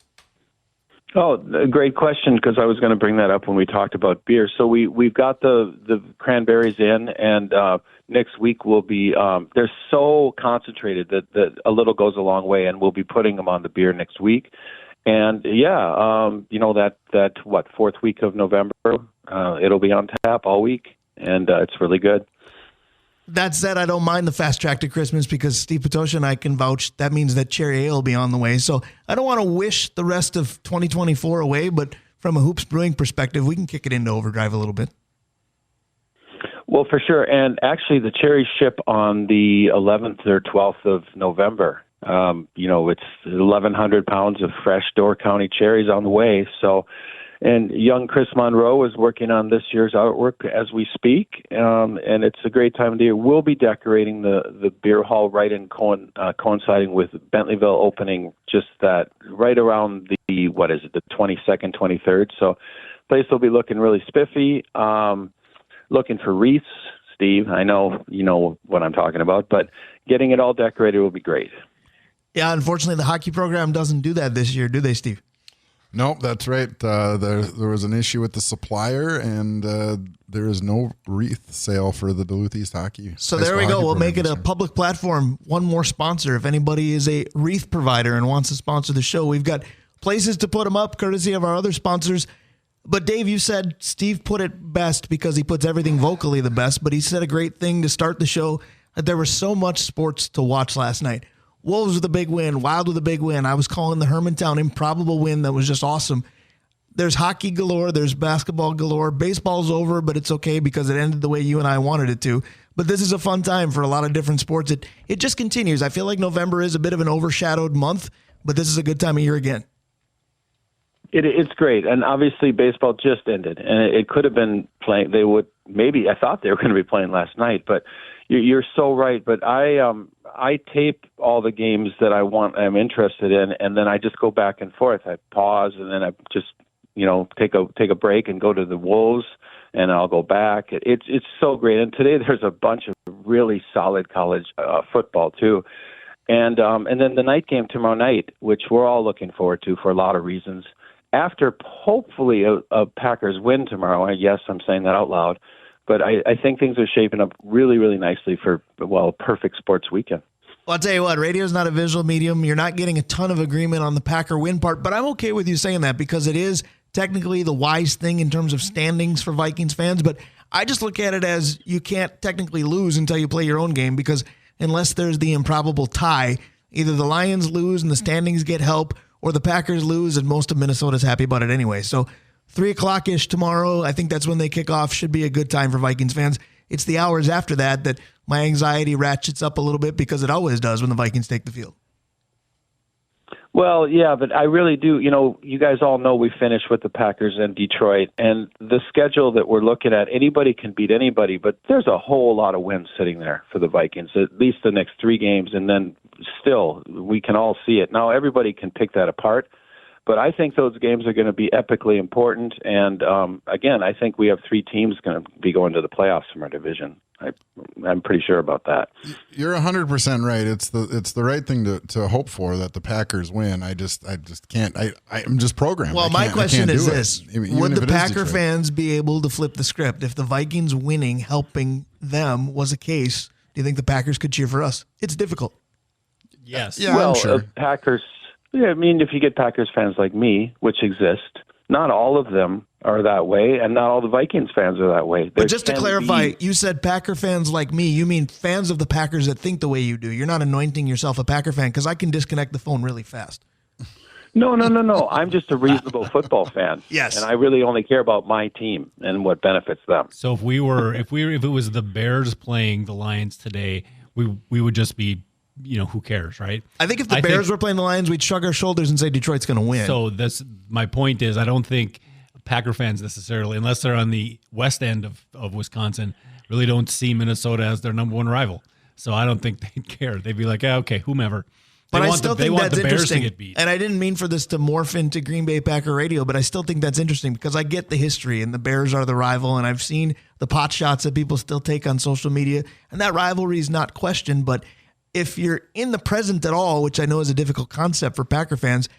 Oh, a great question, because I was going to bring that up when we talked about beer. So we've got the cranberries in, and next week we'll be they're so concentrated that a little goes a long way, and we'll be putting them on the beer next week. And that fourth week of November, it'll be on tap all week, and it's really good. That said, I don't mind the fast track to Christmas because Steve Patosha and I can vouch. That means that cherry ale will be on the way. So I don't want to wish the rest of 2024 away, but from a Hoops Brewing perspective, we can kick it into overdrive a little bit. Well, for sure. And actually, the cherries ship on the 11th or 12th of November. It's 1,100 pounds of fresh Door County cherries on the way. So, and young Chris Monroe is working on this year's artwork as we speak. And it's a great time of the year. We'll be decorating the beer hall right in coinciding with Bentleyville opening just that right around the 22nd, 23rd. So, place will be looking really spiffy. Looking for wreaths, Steve. I know you know what I'm talking about, but getting it all decorated will be great. Yeah, unfortunately, the hockey program doesn't do that this year, do they, Steve? Nope, that's right. There was an issue with the supplier, and there is no wreath sale for the Duluth East Hockey. So there we go. We'll make it a public platform. One more sponsor. If anybody is a wreath provider and wants to sponsor the show, we've got places to put them up, courtesy of our other sponsors. But Dave, you said Steve put it best because he puts everything vocally the best, but he said a great thing to start the show, that there was so much sports to watch last night. Wolves with a big win, Wild with a big win. I was calling the Hermantown improbable win that was just awesome. There's hockey galore, there's basketball galore. Baseball's over, but it's okay because it ended the way you and I wanted it to. But this is a fun time for a lot of different sports. It just continues. I feel like November is a bit of an overshadowed month, but this is a good time of year again. It's great, and obviously baseball just ended, and it could have been playing. I thought they were going to be playing last night, but you're so right. But I tape all the games that I'm interested in, and then I just go back and forth. I pause, and then I just take a break and go to the Wolves, and I'll go back. It's so great, and today there's a bunch of really solid college football too, and then the night game tomorrow night, which we're all looking forward to for a lot of reasons. After hopefully a Packers win tomorrow, yes, I'm saying that out loud, but I think things are shaping up really, really nicely for, a perfect sports weekend. Well, I'll tell you what, radio's not a visual medium. You're not getting a ton of agreement on the Packer win part, but I'm okay with you saying that because it is technically the wise thing in terms of standings for Vikings fans, but I just look at it as you can't technically lose until you play your own game because unless there's the improbable tie, either the Lions lose and the standings get help or the Packers lose, and most of Minnesota's happy about it anyway. So 3 o'clock-ish tomorrow, I think that's when they kick off, should be a good time for Vikings fans. It's the hours after that my anxiety ratchets up a little bit because it always does when the Vikings take the field. Well, yeah, but I really do. You guys all know we finished with the Packers and Detroit, and the schedule that we're looking at, anybody can beat anybody, but there's a whole lot of wins sitting there for the Vikings, at least the next 3 games, and then still, we can all see it. Now, everybody can pick that apart, but I think those games are going to be epically important, and again, I think we have 3 teams going to be going to the playoffs from our division. I'm pretty sure about that. You're 100% right. It's the right thing to hope for, that the Packers win. I just can't. I'm just programmed. Well, my question is this: would the Packer fans be able to flip the script if the Vikings winning, helping them, was a case? Do you think the Packers could cheer for us? It's difficult. Yes. Yeah, well, I'm sure. Packers. Yeah, I mean, if you get Packers fans like me, which exist, not all of them are that way, and not all the Vikings fans are that way. But just to clarify, you said Packer fans like me. You mean fans of the Packers that think the way you do. You're not anointing yourself a Packer fan, because I can disconnect the phone really fast. No. I'm just a reasonable football fan. Yes. And I really only care about my team and what benefits them. So if it was the Bears playing the Lions today, we would just be, who cares, right? I think if the Bears were playing the Lions, we'd shrug our shoulders and say Detroit's going to win. So my point is, I don't think Packer fans necessarily, unless they're on the west end of Wisconsin, really don't see Minnesota as their number one rival. So I don't think they'd care. They'd be like, okay, whomever. But I still think that's the Bears interesting. to get beat. And I didn't mean for this to morph into Green Bay Packer Radio, but I still think that's interesting because I get the history and the Bears are the rival, and I've seen the pot shots that people still take on social media, and that rivalry is not questioned. But if you're in the present at all, which I know is a difficult concept for Packer fans,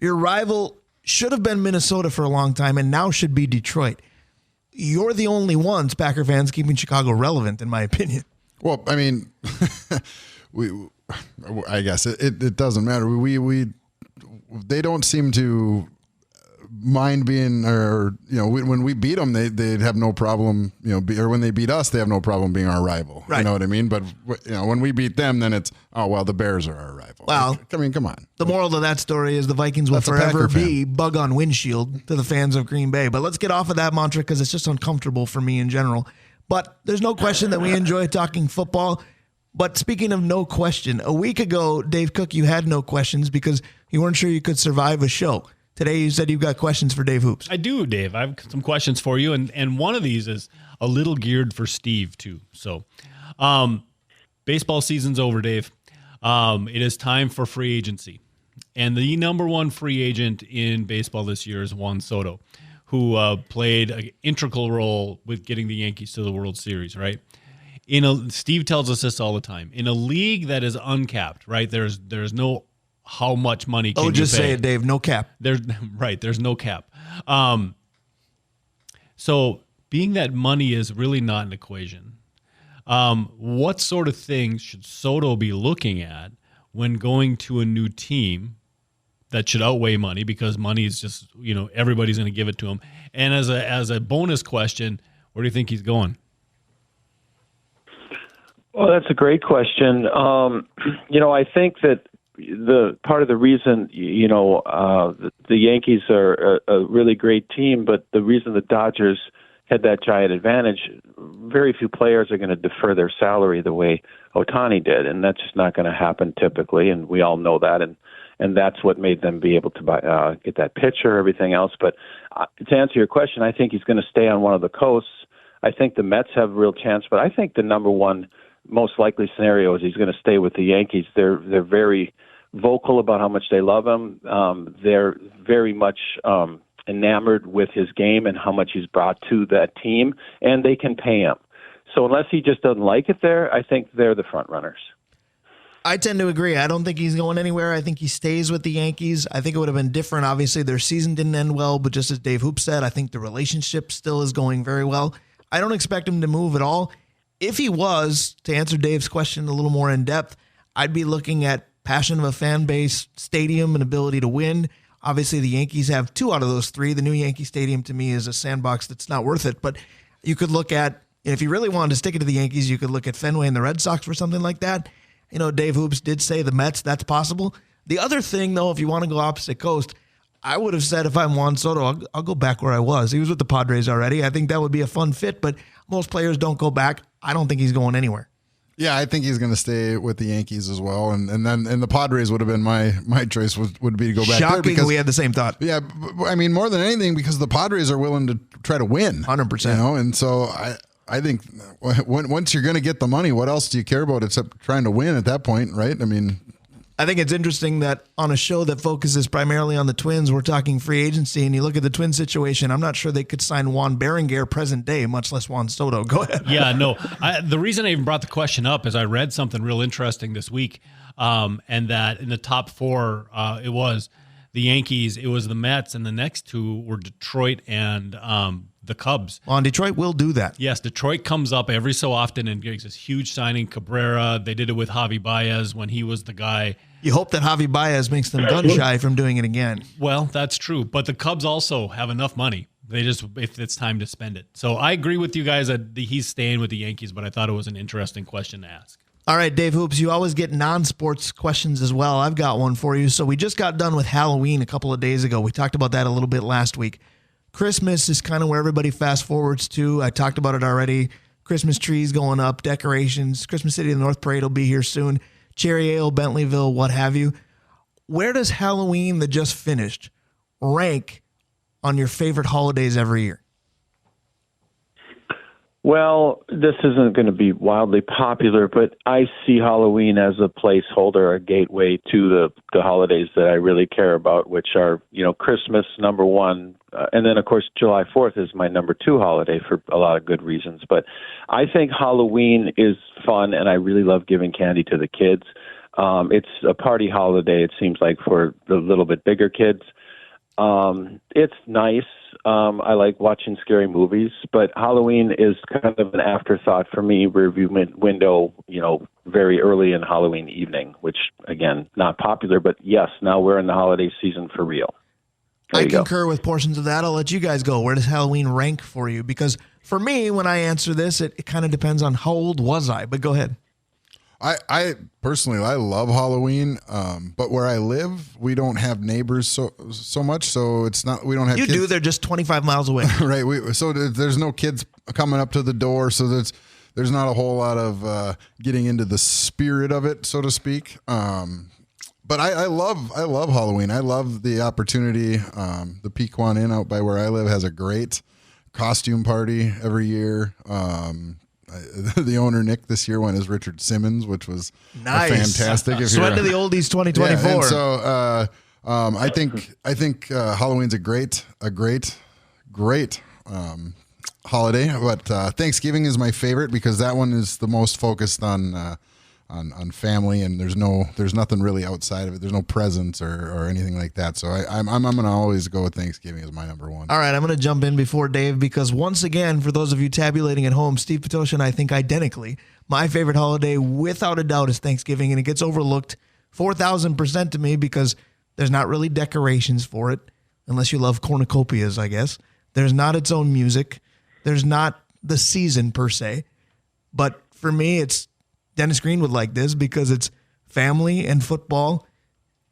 your rival should have been Minnesota for a long time and now should be Detroit. You're the only ones, Packer fans, keeping Chicago relevant, in my opinion. Well, I mean, I guess it doesn't matter. They don't seem to mind being, or when we beat them, they'd have no problem, or when they beat us, they have no problem being our rival. Right. You know what I mean? But when we beat them, then it's the Bears are our rival. Well, I mean, come on. The moral of that story is the Vikings will forever be bug on windshield to the fans of Green Bay. But let's get off of that mantra because it's just uncomfortable for me in general. But there's no question that we enjoy talking football. But speaking of no question, a week ago, Dave Cook, you had no questions because you weren't sure you could survive a show. Today, you said you've got questions for Dave Hoops. I do, Dave. I have some questions for you, and one of these is a little geared for Steve, too. So, baseball season's over, Dave. It is time for free agency. And the number one free agent in baseball this year is Juan Soto, who played an integral role with getting the Yankees to the World Series, right? Steve tells us this all the time. In a league that is uncapped, right? There's no how much money can you pay. Oh, just say it, Dave. No cap. There's no cap. So being that money is really not an equation, what sort of things should Soto be looking at when going to a new team that should outweigh money, because money is just, everybody's going to give it to him? And as a bonus question, where do you think he's going? Well, that's a great question. I think that the part of the reason, the Yankees are a really great team, but the reason the Dodgers had that giant advantage, very few players are going to defer their salary the way Ohtani did, and that's just not going to happen typically, and we all know that, and that's what made them be able to get that pitcher, everything else. But to answer your question, I think he's going to stay on one of the coasts. I think the Mets have a real chance, but I think the number one most likely scenario is he's going to stay with the Yankees. They're very vocal about how much they love him. They're very much enamored with his game and how much he's brought to that team, and they can pay him. So unless he just doesn't like it there, I think they're the front runners. I tend to agree. I don't think he's going anywhere. I think he stays with the Yankees. I think it would have been different. Obviously, their season didn't end well, but just as Dave Hoop said, I think the relationship still is going very well. I don't expect him to move at all. If he was, to answer Dave's question a little more in depth, I'd be looking at passion of a fan base, stadium, and ability to win. Obviously, the Yankees have 2 out of those 3. The new Yankee Stadium, to me, is a sandbox that's not worth it. But you could look at, if you really wanted to stick it to the Yankees, you could look at Fenway and the Red Sox for something like that. Dave Hoops did say the Mets, that's possible. The other thing, though, if you want to go opposite coast, I would have said if I'm Juan Soto, I'll go back where I was. He was with the Padres already. I think that would be a fun fit, but most players don't go back. I don't think he's going anywhere. Yeah, I think he's going to stay with the Yankees as well, and the Padres would have been my choice would be to go back there because we had the same thought. Yeah, I mean more than anything because the Padres are willing to try to win, 100%. And so I think once you're going to get the money, what else do you care about except trying to win at that point, right? I mean, I think it's interesting that on a show that focuses primarily on the Twins, we're talking free agency, and you look at the Twins situation, I'm not sure they could sign Juan Berenguer present day, much less Juan Soto. Go ahead. Yeah, no. The reason I even brought the question up is I read something real interesting this week, and that in the top 4, it was the Yankees, it was the Mets, and the next 2 were Detroit and the Cubs. Well, and Detroit will do that. Yes, Detroit comes up every so often and gives this huge signing. Cabrera, they did it with Javi Baez when he was the guy. You hope that Javi Baez makes them gun shy from doing it again. Well, that's true. But the Cubs also have enough money. They just, if it's time to spend it. So I agree with you guys that he's staying with the Yankees, but I thought it was an interesting question to ask. All right, Dave Hoops, you always get non-sports questions as well. I've got one for you. So we just got done with Halloween a couple of days ago. We talked about that a little bit last week. Christmas is kind of where everybody fast forwards to. I talked about it already. Christmas trees going up, decorations. Christmas City of the North Parade will be here soon. Cherry Ale, Bentleyville, what have you. Where does Halloween that just finished rank on your favorite holidays every year? Well, this isn't going to be wildly popular, but I see Halloween as a placeholder, a gateway to the holidays that I really care about, which are, Christmas, number 1, and then, of course, July 4th is my number 2 holiday for a lot of good reasons. But I think Halloween is fun, and I really love giving candy to the kids. It's a party holiday, it seems like, for the little bit bigger kids. It's nice. I like watching scary movies, but Halloween is kind of an afterthought for me, rearview window, very early in Halloween evening, which, again, not popular, but yes, now we're in the holiday season for real. I concur with portions of that. I'll let you guys go. Where does Halloween rank for you? Because for me, when I answer this, it kind of depends on how old was I. But go ahead. I personally, I love Halloween, but where I live, we don't have neighbors so much, so it's not, we don't have You kids. do, they're just 25 miles away. Right, so there's no kids coming up to the door, so there's not a whole lot of getting into the spirit of it, so to speak. But I love Halloween. I love the opportunity. The Pequon Inn out by where I live has a great costume party every year. The owner, Nick, this year went as Richard Simmons, which was fantastic. Went to the oldies 2024. Yeah, and so I think Halloween's a great holiday. But Thanksgiving is my favorite because that one is the most focused on family, and there's nothing really outside of it. There's no presents or anything like that. So I'm gonna always go with Thanksgiving as my number one. All right, I'm gonna jump in before Dave because once again, for those of you tabulating at home, Steve Patosha and I think identically. My favorite holiday, without a doubt, is Thanksgiving, and it gets overlooked 4,000% to me because there's not really decorations for it, unless you love cornucopias, I guess. There's not its own music. There's not the season per se. But for me, it's Dennis Green would like this because it's family and football,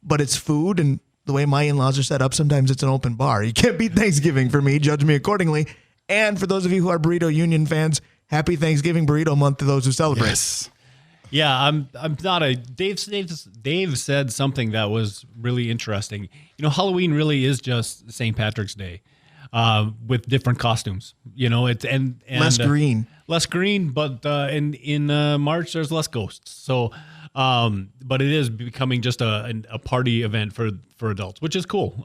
but it's food. And the way my in-laws are set up, sometimes it's an open bar. You can't beat Thanksgiving for me. Judge me accordingly. And for those of you who are Burrito Union fans, happy Thanksgiving Burrito Month to those who celebrate. Yes. Yeah, I'm not a Dave said something that was really interesting. You know, Halloween really is just St. Patrick's Day. With different costumes, you know, it's and less green, but in March there's less ghosts. So, but it is becoming just a party event for adults, which is cool.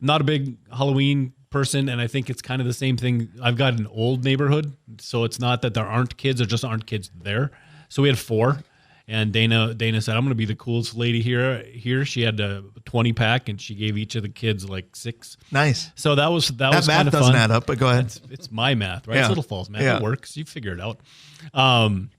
Not a big Halloween person, and I think it's kind of the same thing. I've got an old neighborhood, so it's not that there aren't kids; there just aren't kids there. So we had 4. And Dana said, I'm going to be the coolest lady here. She had a 20-pack, and she gave each of the kids like 6. Nice. So that was kind of fun. That math doesn't add up, but go ahead. It's my math, right? Yeah. It's Little Falls math. Yeah. It works. You figure it out. I'm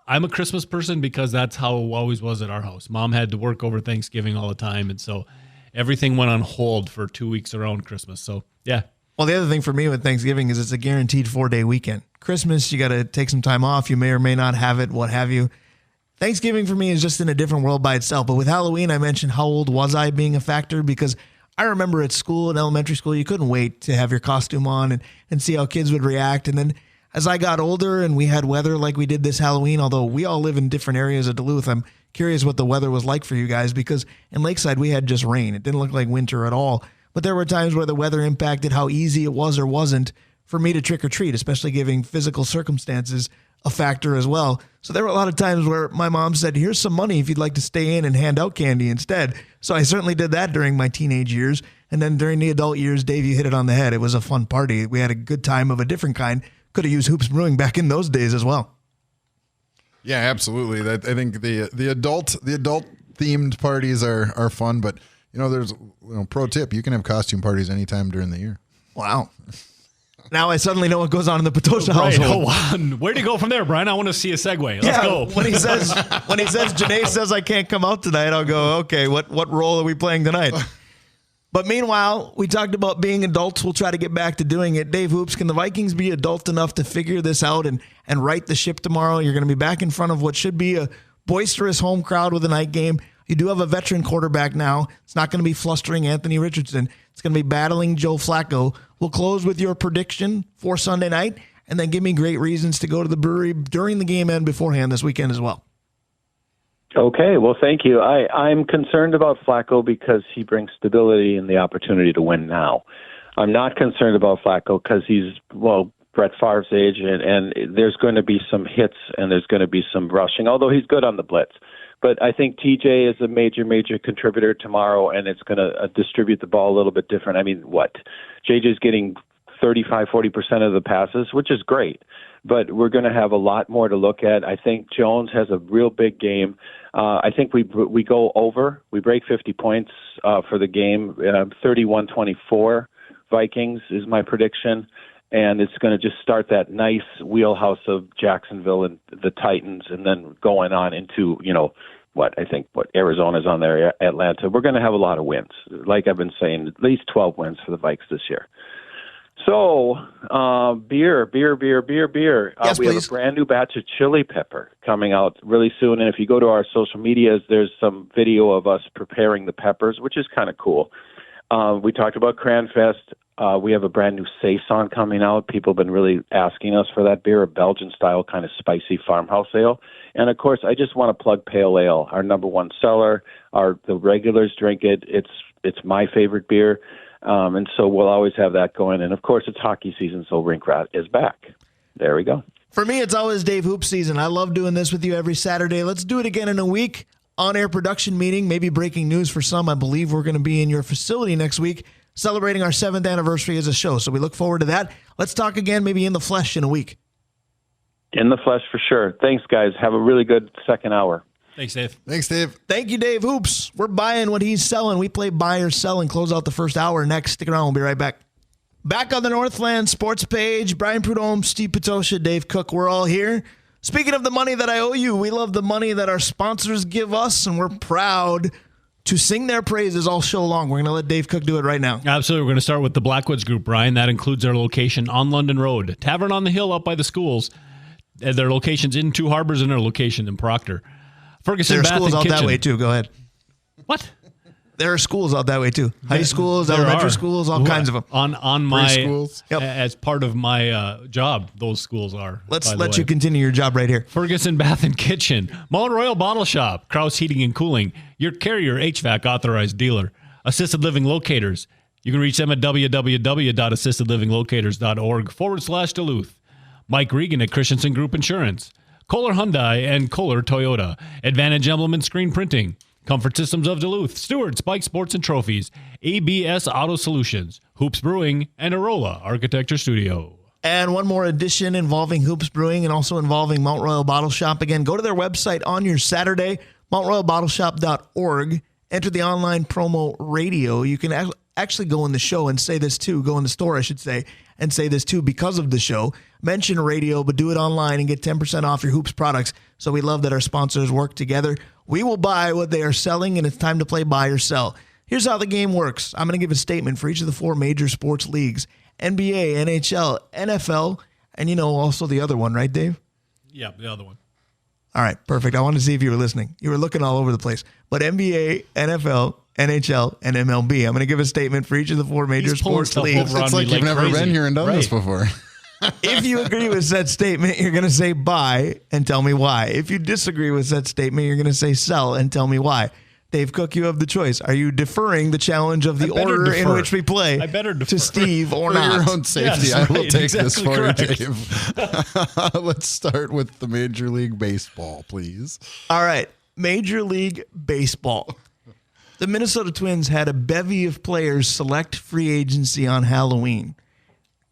a Christmas person because that's how it always was at our house. Mom had to work over Thanksgiving all the time, and so everything went on hold for 2 weeks around Christmas. So, yeah. Well, the other thing for me with Thanksgiving is it's a guaranteed 4-day weekend. Christmas, you got to take some time off. You may or may not have it, what have you. Thanksgiving for me is just in a different world by itself. But with Halloween, I mentioned how old was I being a factor because I remember at school, in elementary school, you couldn't wait to have your costume on and see how kids would react. And then as I got older and we had weather like we did this Halloween, although we all live in different areas of Duluth, I'm curious what the weather was like for you guys because in Lakeside, we had just rain. It didn't look like winter at all. But there were times where the weather impacted how easy it was or wasn't for me to trick or treat, especially giving physical circumstances a factor as well. So there were a lot of times where my mom said, here's some money if you'd like to stay in and hand out candy instead. So I certainly did that during my teenage years. And then during the adult years, Dave, you hit it on the head. It was a fun party. We had a good time of a different kind. Could have used Hoops Brewing back in those days as well. Yeah, absolutely. I think the adult themed parties are fun, but there's pro tip, you can have costume parties anytime during the year. Wow. Now I suddenly know what goes on in the Patosha household. Hold on. Where to go from there, Brian? I want to see a segue. Let's go. When he says Janae says I can't come out tonight, I'll go, okay, what role are we playing tonight? But meanwhile, we talked about being adults. We'll try to get back to doing it. Dave Hoops, can the Vikings be adult enough to figure this out and right the ship tomorrow? You're going to be back in front of what should be a boisterous home crowd with a night game. You do have a veteran quarterback now. It's not going to be flustering Anthony Richardson. It's going to be battling Joe Flacco. We'll close with your prediction for Sunday night, and then give me great reasons to go to the brewery during the game and beforehand this weekend as well. Okay, well, thank you. I'm concerned about Flacco because he brings stability and the opportunity to win now. I'm not concerned about Flacco because he's, Brett Favre's age, and there's going to be some hits and there's going to be some rushing, although he's good on the blitz. But I think TJ is a major contributor tomorrow, and it's going to distribute the ball a little bit different. I mean, JJ's getting 35-40% of the passes, which is great. But we're going to have a lot more to look at. I think Jones has a real big game. I think we go over. We break 50 points for the game. 31-24 Vikings is my prediction. And it's going to just start that nice wheelhouse of Jacksonville and the Titans, and then going on into, Arizona's on there, Atlanta. We're going to have a lot of wins. Like I've been saying, at least 12 wins for the Vikes this year. So, beer. Yes, We please. have a brand new batch of chili pepper coming out really soon. And if you go to our social medias, there's some video of us preparing the peppers, which is kind of cool. We talked about Cranfest. We have a brand new Saison coming out. People have been really asking us for that beer, a Belgian-style kind of spicy farmhouse ale. And, of course, I just want to plug Pale Ale, our number one seller. The regulars drink it. It's my favorite beer. And so we'll always have that going. And, of course, it's hockey season, so Rink Rat is back. There we go. For me, it's always Dave Hoop season. I love doing this with you every Saturday. Let's do it again in a week. On-air production meeting, maybe breaking news for some. I believe we're going to be in your facility next week celebrating our 7th anniversary as a show. So we look forward to that. Let's talk again maybe in the flesh in a week. In the flesh for sure. Thanks, guys. Have a really good second hour. Thanks, Dave. Thanks, Dave. Thank you, Dave Hoops. We're buying what he's selling. We play buy or sell and close out the first hour next. Stick around. We'll be right back. Back on the Northland Sports page, Brian Prudhomme, Steve Patosha, Dave Cook. We're all here. Speaking of the money that I owe you, we love the money that our sponsors give us, and we're proud to sing their praises all show long. We're going to let Dave Cook do it right now. Absolutely. We're going to start with the Blackwoods Group, Brian. That includes their location on London Road, Tavern on the Hill up by the schools. Their locations in Two Harbors and their location in Proctor. Ferguson There are Bath schools and out Kitchen. that way, too. Go ahead. What? There are schools out that way, too. High schools, There elementary are. schools, all kinds of them. On my Preschools. Yep. as part of my job, those schools are. Let's by the let way. you continue your job right here. Ferguson Bath and Kitchen, Mullen Royal Bottle Shop, Kraus Heating and Cooling, your Carrier HVAC authorized dealer, Assisted Living Locators. You can reach them at www.assistedlivinglocators.org/Duluth. Mike Regan at Christensen Group Insurance, Kohler Hyundai and Kohler Toyota, Advantage Emblem and Screen Printing, Comfort Systems of Duluth, Stewart's Bike Sports and Trophies, ABS Auto Solutions, Hoops Brewing, and Arola Architecture Studio. And one more edition involving Hoops Brewing and also involving Mount Royal Bottle Shop. Again, go to their website on your Saturday, mountroyalbottleshop.org. Enter the online promo radio. You can actually go in the show and say this too. Go in the store, I should say, and say this too because of the show. Mention radio, but do it online and get 10% off your Hoops products. So we love that our sponsors work together. We will buy what they are selling, and it's time to play buy or sell. Here's how the game works. I'm going to give a statement for each of the 4 major sports leagues, NBA, NHL, NFL, and also the other one, right, Dave? Yeah, the other one. All right, perfect. I wanted to see if you were listening. You were looking all over the place. But NBA, NFL, NHL, and MLB. I'm going to give a statement for each of the 4 major He's pulling sports stuff leagues. over on It's like me you've never crazy. been here and done this Right. before. If you agree with said statement, you're going to say buy and tell me why. If you disagree with said statement, you're going to say sell and tell me why. Dave Cook, you have the choice. Are you deferring the challenge of the better order in defer. which we play I better defer. to Steve or For not? your own safety, Yes, I will right, take this exactly for correct. you, Dave. Let's start with the Major League Baseball, please. All right, Major League Baseball. The Minnesota Twins had a bevy of players select free agency on Halloween.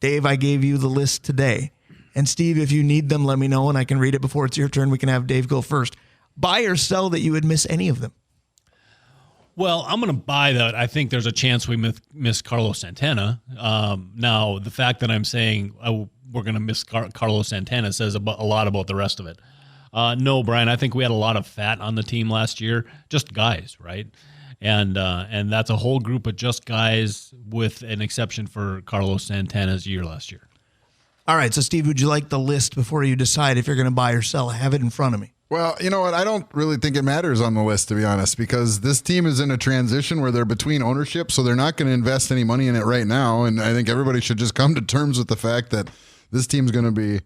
Dave, I gave you the list today. And Steve, if you need them, let me know, and I can read it before it's your turn. We can have Dave go first. Buy or sell that you would miss any of them? Well, I'm going to buy that. I think there's a chance we miss Carlos Santana. Now, the fact that I'm saying we're going to miss Carlos Santana says a lot about the rest of it. No, Brian, I think we had a lot of fat on the team last year, just guys, right? And that's a whole group of just guys with an exception for Carlos Santana's year last year. All right, so Steve, would you like the list before you decide if you're going to buy or sell? I have it in front of me. Well, you know what? I don't really think it matters on the list, to be honest, because this team is in a transition where they're between ownership, so they're not going to invest any money in it right now. And I think everybody should just come to terms with the fact that this team's going to be,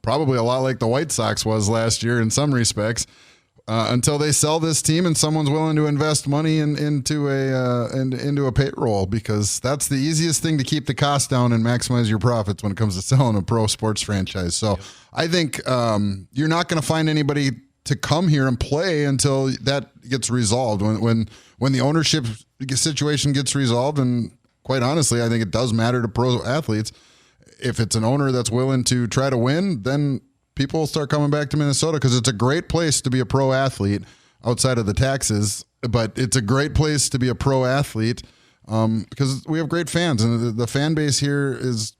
probably a lot like the White Sox was last year in some respects, until they sell this team and someone's willing to invest money into a payroll, because that's the easiest thing to keep the cost down and maximize your profits when it comes to selling a pro sports franchise. So I think you're not going to find anybody to come here and play until that gets resolved. When the ownership situation gets resolved, and quite honestly, I think it does matter to pro athletes. If it's an owner that's willing to try to win, then people will start coming back to Minnesota, because it's a great place to be a pro athlete outside of the taxes, but it's a great place to be a pro athlete because we have great fans, and the fan base here is,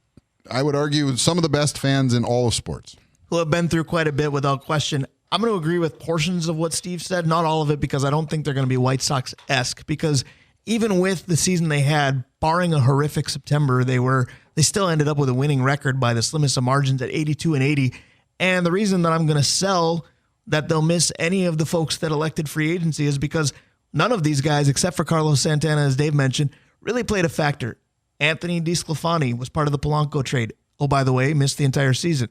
I would argue, some of the best fans in all of sports. Who have been through quite a bit without question. I'm going to agree with portions of what Steve said, not all of it, because I don't think they're going to be White Sox-esque, because even with the season they had, barring a horrific September, they still ended up with a winning record by the slimmest of margins at 82-80. And the reason that I'm going to sell that they'll miss any of the folks that elected free agency is because none of these guys, except for Carlos Santana, as Dave mentioned, really played a factor. Anthony DeSclafani was part of the Polanco trade. Oh, by the way, missed the entire season.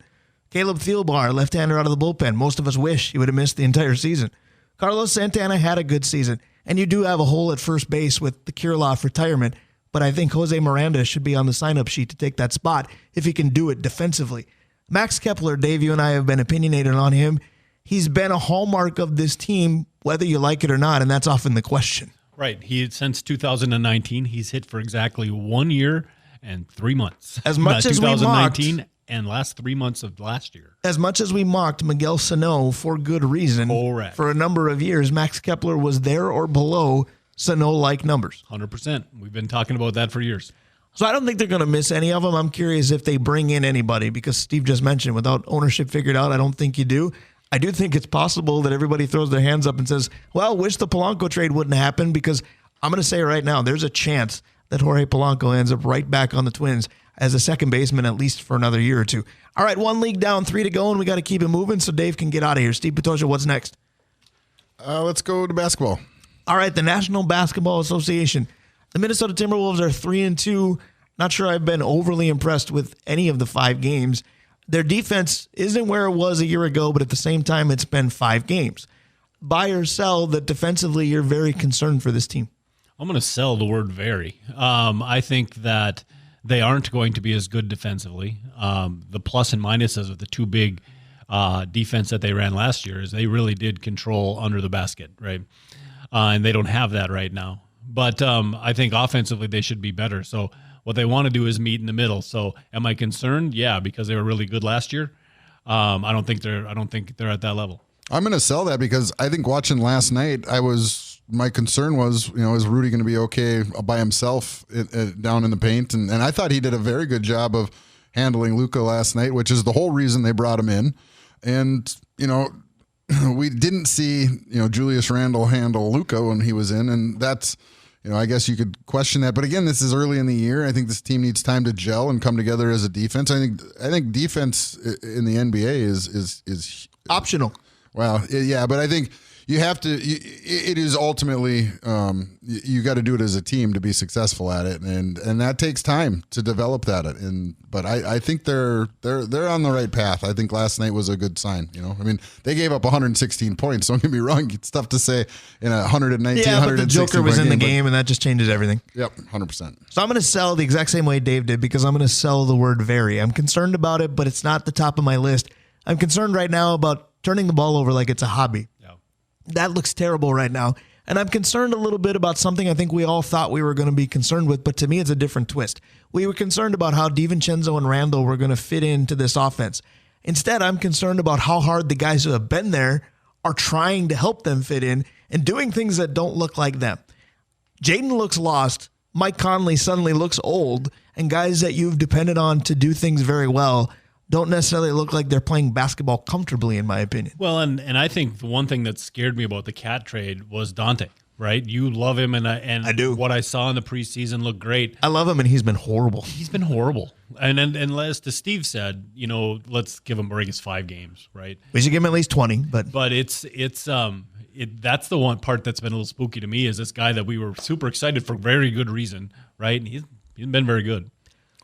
Caleb Thielbar, left-hander out of the bullpen. Most of us wish he would have missed the entire season. Carlos Santana had a good season, and you do have a hole at first base with the Kirilloff retirement, but I think Jose Miranda should be on the sign-up sheet to take that spot if he can do it defensively. Max Kepler, Dave, you and I have been opinionated on him. He's been a hallmark of this team, whether you like it or not, and that's often the question. Right. Since 2019, he's hit for exactly 1 year and 3 months. As much as we mocked, 2019 and last 3 months of last year. As much as we mocked Miguel Sano for good reason, correct, for a number of years, Max Kepler was there or below Sano-like numbers. 100%. We've been talking about that for years. So I don't think they're going to miss any of them. I'm curious if they bring in anybody, because Steve just mentioned without ownership figured out, I don't think you do. I do think it's possible that everybody throws their hands up and says, well, wish the Polanco trade wouldn't happen, because I'm going to say right now, there's a chance that Jorge Polanco ends up right back on the Twins as a second baseman, at least for another year or two. All right, 1 league down, 3 to go, and we got to keep it moving so Dave can get out of here. Steve Patosha, what's next? Let's go to basketball. All right, the National Basketball Association. The Minnesota Timberwolves are 3-2. Not sure I've been overly impressed with any of the 5 games. Their defense isn't where it was a year ago, but at the same time, it's been 5 games. Buy or sell that defensively you're very concerned for this team? I'm going to sell the word very. I think that they aren't going to be as good defensively. The plus and minuses of the 2 big defense that they ran last year is they really did control under the basket, right? And they don't have that right now. But I think offensively they should be better. So what they want to do is meet in the middle. So am I concerned? Yeah, because they were really good last year. I don't think they're at that level. I'm going to sell that because I think watching last night, my concern was, is Rudy going to be okay by himself down in the paint? And I thought he did a very good job of handling Luka last night, which is the whole reason they brought him in. And, we didn't see, Julius Randle handle Luka when he was in. And that's, I guess you could question that. But again, this is early in the year. I think this team needs time to gel and come together as a defense. I think defense in the NBA is optional. Well, yeah, but I think you have to. It is ultimately you got to do it as a team to be successful at it, and that takes time to develop that. But I think they're on the right path. I think last night was a good sign. They gave up 116 points. Don't get me wrong; it's tough to say in a 119. Yeah, but the Joker was in the game, and that just changes everything. Yep, 100%. So I'm going to sell the exact same way Dave did, because I'm going to sell the word very. I'm concerned about it, but it's not the top of my list. I'm concerned right now about turning the ball over like it's a hobby. Yeah. That looks terrible right now. And I'm concerned a little bit about something I think we all thought we were going to be concerned with, but to me it's a different twist. We were concerned about how DiVincenzo and Randall were going to fit into this offense. Instead, I'm concerned about how hard the guys who have been there are trying to help them fit in and doing things that don't look like them. Jaden looks lost. Mike Conley suddenly looks old, and guys that you've depended on to do things very well don't necessarily look like they're playing basketball comfortably, in my opinion. Well, and I think the one thing that scared me about the Cat trade was Dante, right? You love him, and I do. What I saw in the preseason looked great. I love him, and he's been horrible. He's been horrible. And as to Steve said, let's give him a break. It's 5 games, right? We should give him at least 20, but it's that's the one part that's been a little spooky to me, is this guy that we were super excited for very good reason, right? And he's been very good.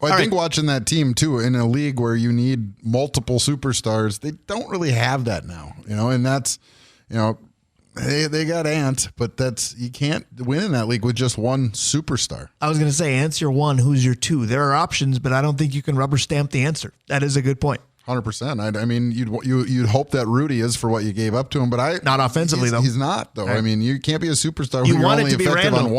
Well, I think watching that team, too, in a league where you need multiple superstars, they don't really have that now, and that's, they got Ant, but you can't win in that league with just one superstar. I was going to say, Ant's your 1, who's your 2? There are options, but I don't think you can rubber stamp the answer. That is a good point. 100%. You'd hope that Rudy is for what you gave up to him, but not offensively though. He's not though. Right. You can't be a superstar You when you're want it only to be effective Randall. on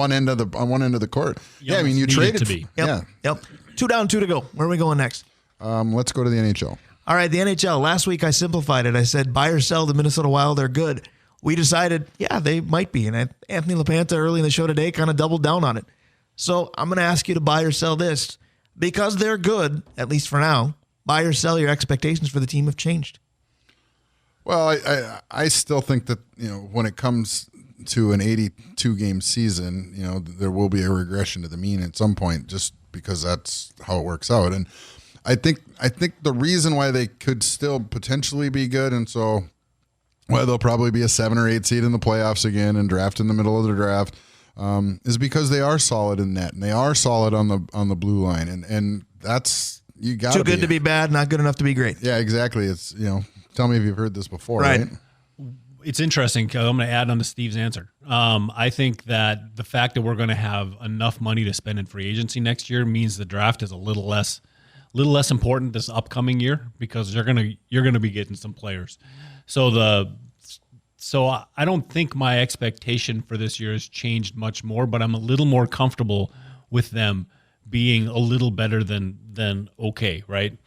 one end of the court. You traded to be. Yep. 2 down, 2 to go. Where are we going next? Let's go to the NHL. All right, the NHL. Last week I simplified it. I said buy or sell the Minnesota Wild. They're good. We decided, yeah, they might be. And Anthony LaPanta early in the show today kind of doubled down on it. So I'm going to ask you to buy or sell this. Because they're good, at least for now, buy or sell, your expectations for the team have changed. Well, I still think that, when it comes to an 82-game season, there will be a regression to the mean at some point, just because that's how it works out. And I think the reason why they could still potentially be good, and so why they'll probably be a 7 or 8 seed in the playoffs again and draft in the middle of the draft, is because they are solid in net and they are solid on the blue line, and that's you got too good to be bad, not good enough to be great. Yeah, exactly. It's tell me if you've heard this before, right? It's interesting. I'm going to add on to Steve's answer. I think that the fact that we're going to have enough money to spend in free agency next year means the draft is a little less important this upcoming year, because you're going to be getting some players. So I don't think my expectation for this year has changed much more, but I'm a little more comfortable with them being a little better than okay, right?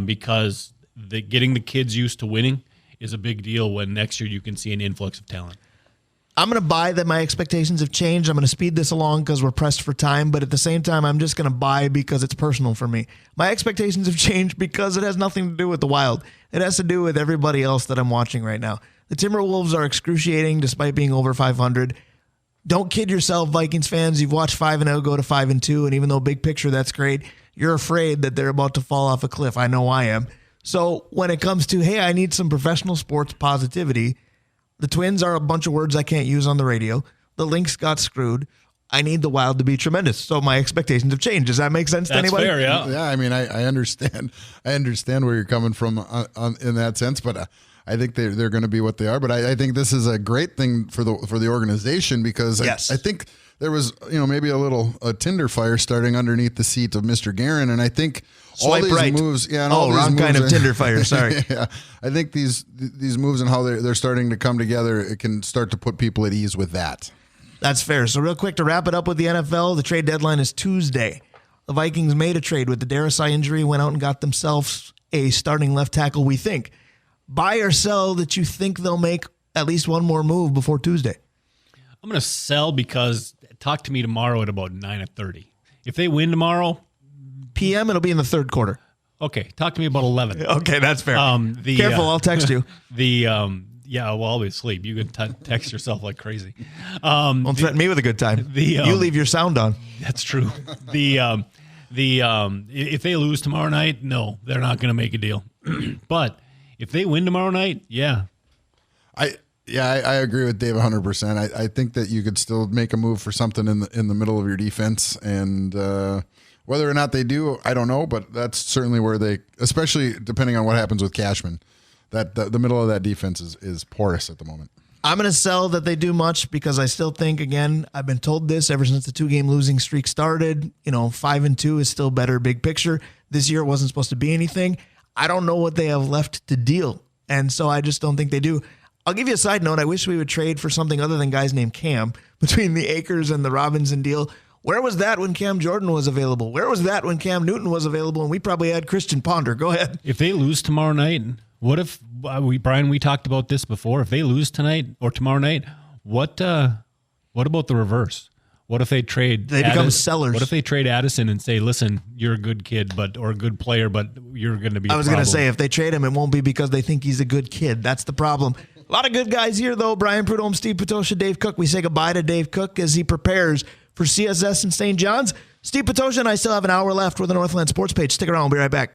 Because getting the kids used to winning is a big deal when next year you can see an influx of talent. I'm going to buy that my expectations have changed. I'm going to speed this along because we're pressed for time, but at the same time, I'm just going to buy because it's personal for me. My expectations have changed because it has nothing to do with the Wild. It has to do with everybody else that I'm watching right now. The Timberwolves are excruciating despite being over 500. Don't kid yourself, Vikings fans. You've watched 5-0 go to 5-2, and even though big picture that's great, you're afraid that they're about to fall off a cliff. I know I am. So when it comes to, hey, I need some professional sports positivity, the Twins are a bunch of words I can't use on the radio. The Lynx got screwed. I need the Wild to be tremendous. So my expectations have changed. Does that make sense to anybody? That's fair, yeah. Yeah, I mean, I understand. I understand where you're coming from in that sense, but I think they're going to be what they are. But I think this is a great thing for the organization, because yes. I think there was maybe a Tinder fire starting underneath the seat of Mr. Guerin, and I think Swipe all these right. moves. Yeah, and oh, all these wrong moves kind of Tinder fire. Sorry. Yeah, I think these moves and how they're starting to come together, it can start to put people at ease with that. That's fair. So real quick to wrap it up with the NFL, the trade deadline is Tuesday. The Vikings made a trade with the Darasai injury, went out and got themselves a starting left tackle, we think. Buy or sell that you think they'll make at least one more move before Tuesday? I'm going to sell, because talk to me tomorrow at about 9:30. If they win tomorrow, PM, it'll be in the third quarter. okay, talk to me about 11. Okay, that's fair. Careful, I'll text you. I'll be asleep. You can text yourself like crazy. Don't threaten me with a good time. You leave your sound on. That's true. If they lose tomorrow night, no, they're not going to make a deal. But if they win tomorrow night, yeah. I agree with Dave 100%. I think that you could still make a move for something in the middle of your defense, and whether or not they do, I don't know. But that's certainly where they, especially depending on what happens with Cashman, that the middle of that defense is porous at the moment. I'm going to sell that they do much, because I still think, again, I've been told this ever since the 2-game losing streak started. 5-2 is still better big picture. This year it wasn't supposed to be anything. I don't know what they have left to deal, and so I just don't think they do. I'll give you a side note. I wish we would trade for something other than guys named Cam between the Akers and the Robinson deal. Where was that when Cam Jordan was available? Where was that when Cam Newton was available? And we probably had Christian Ponder. Go ahead. If they lose tomorrow night, what if Brian? We talked about this before. If they lose tonight or tomorrow night, what about the reverse? What if they trade? They become sellers. What if they trade Addison and say, "Listen, you're a good kid, or a good player, but you're going to be." I was going to say, if they trade him, it won't be because they think he's a good kid. That's the problem. A lot of good guys here, though. Brian Prudhomme, Steve Patosha, Dave Cook. We say goodbye to Dave Cook as he prepares for CSS in St. John's. Steve Patosha and I still have an hour left with the Northland Sports Page. Stick around. We'll be right back.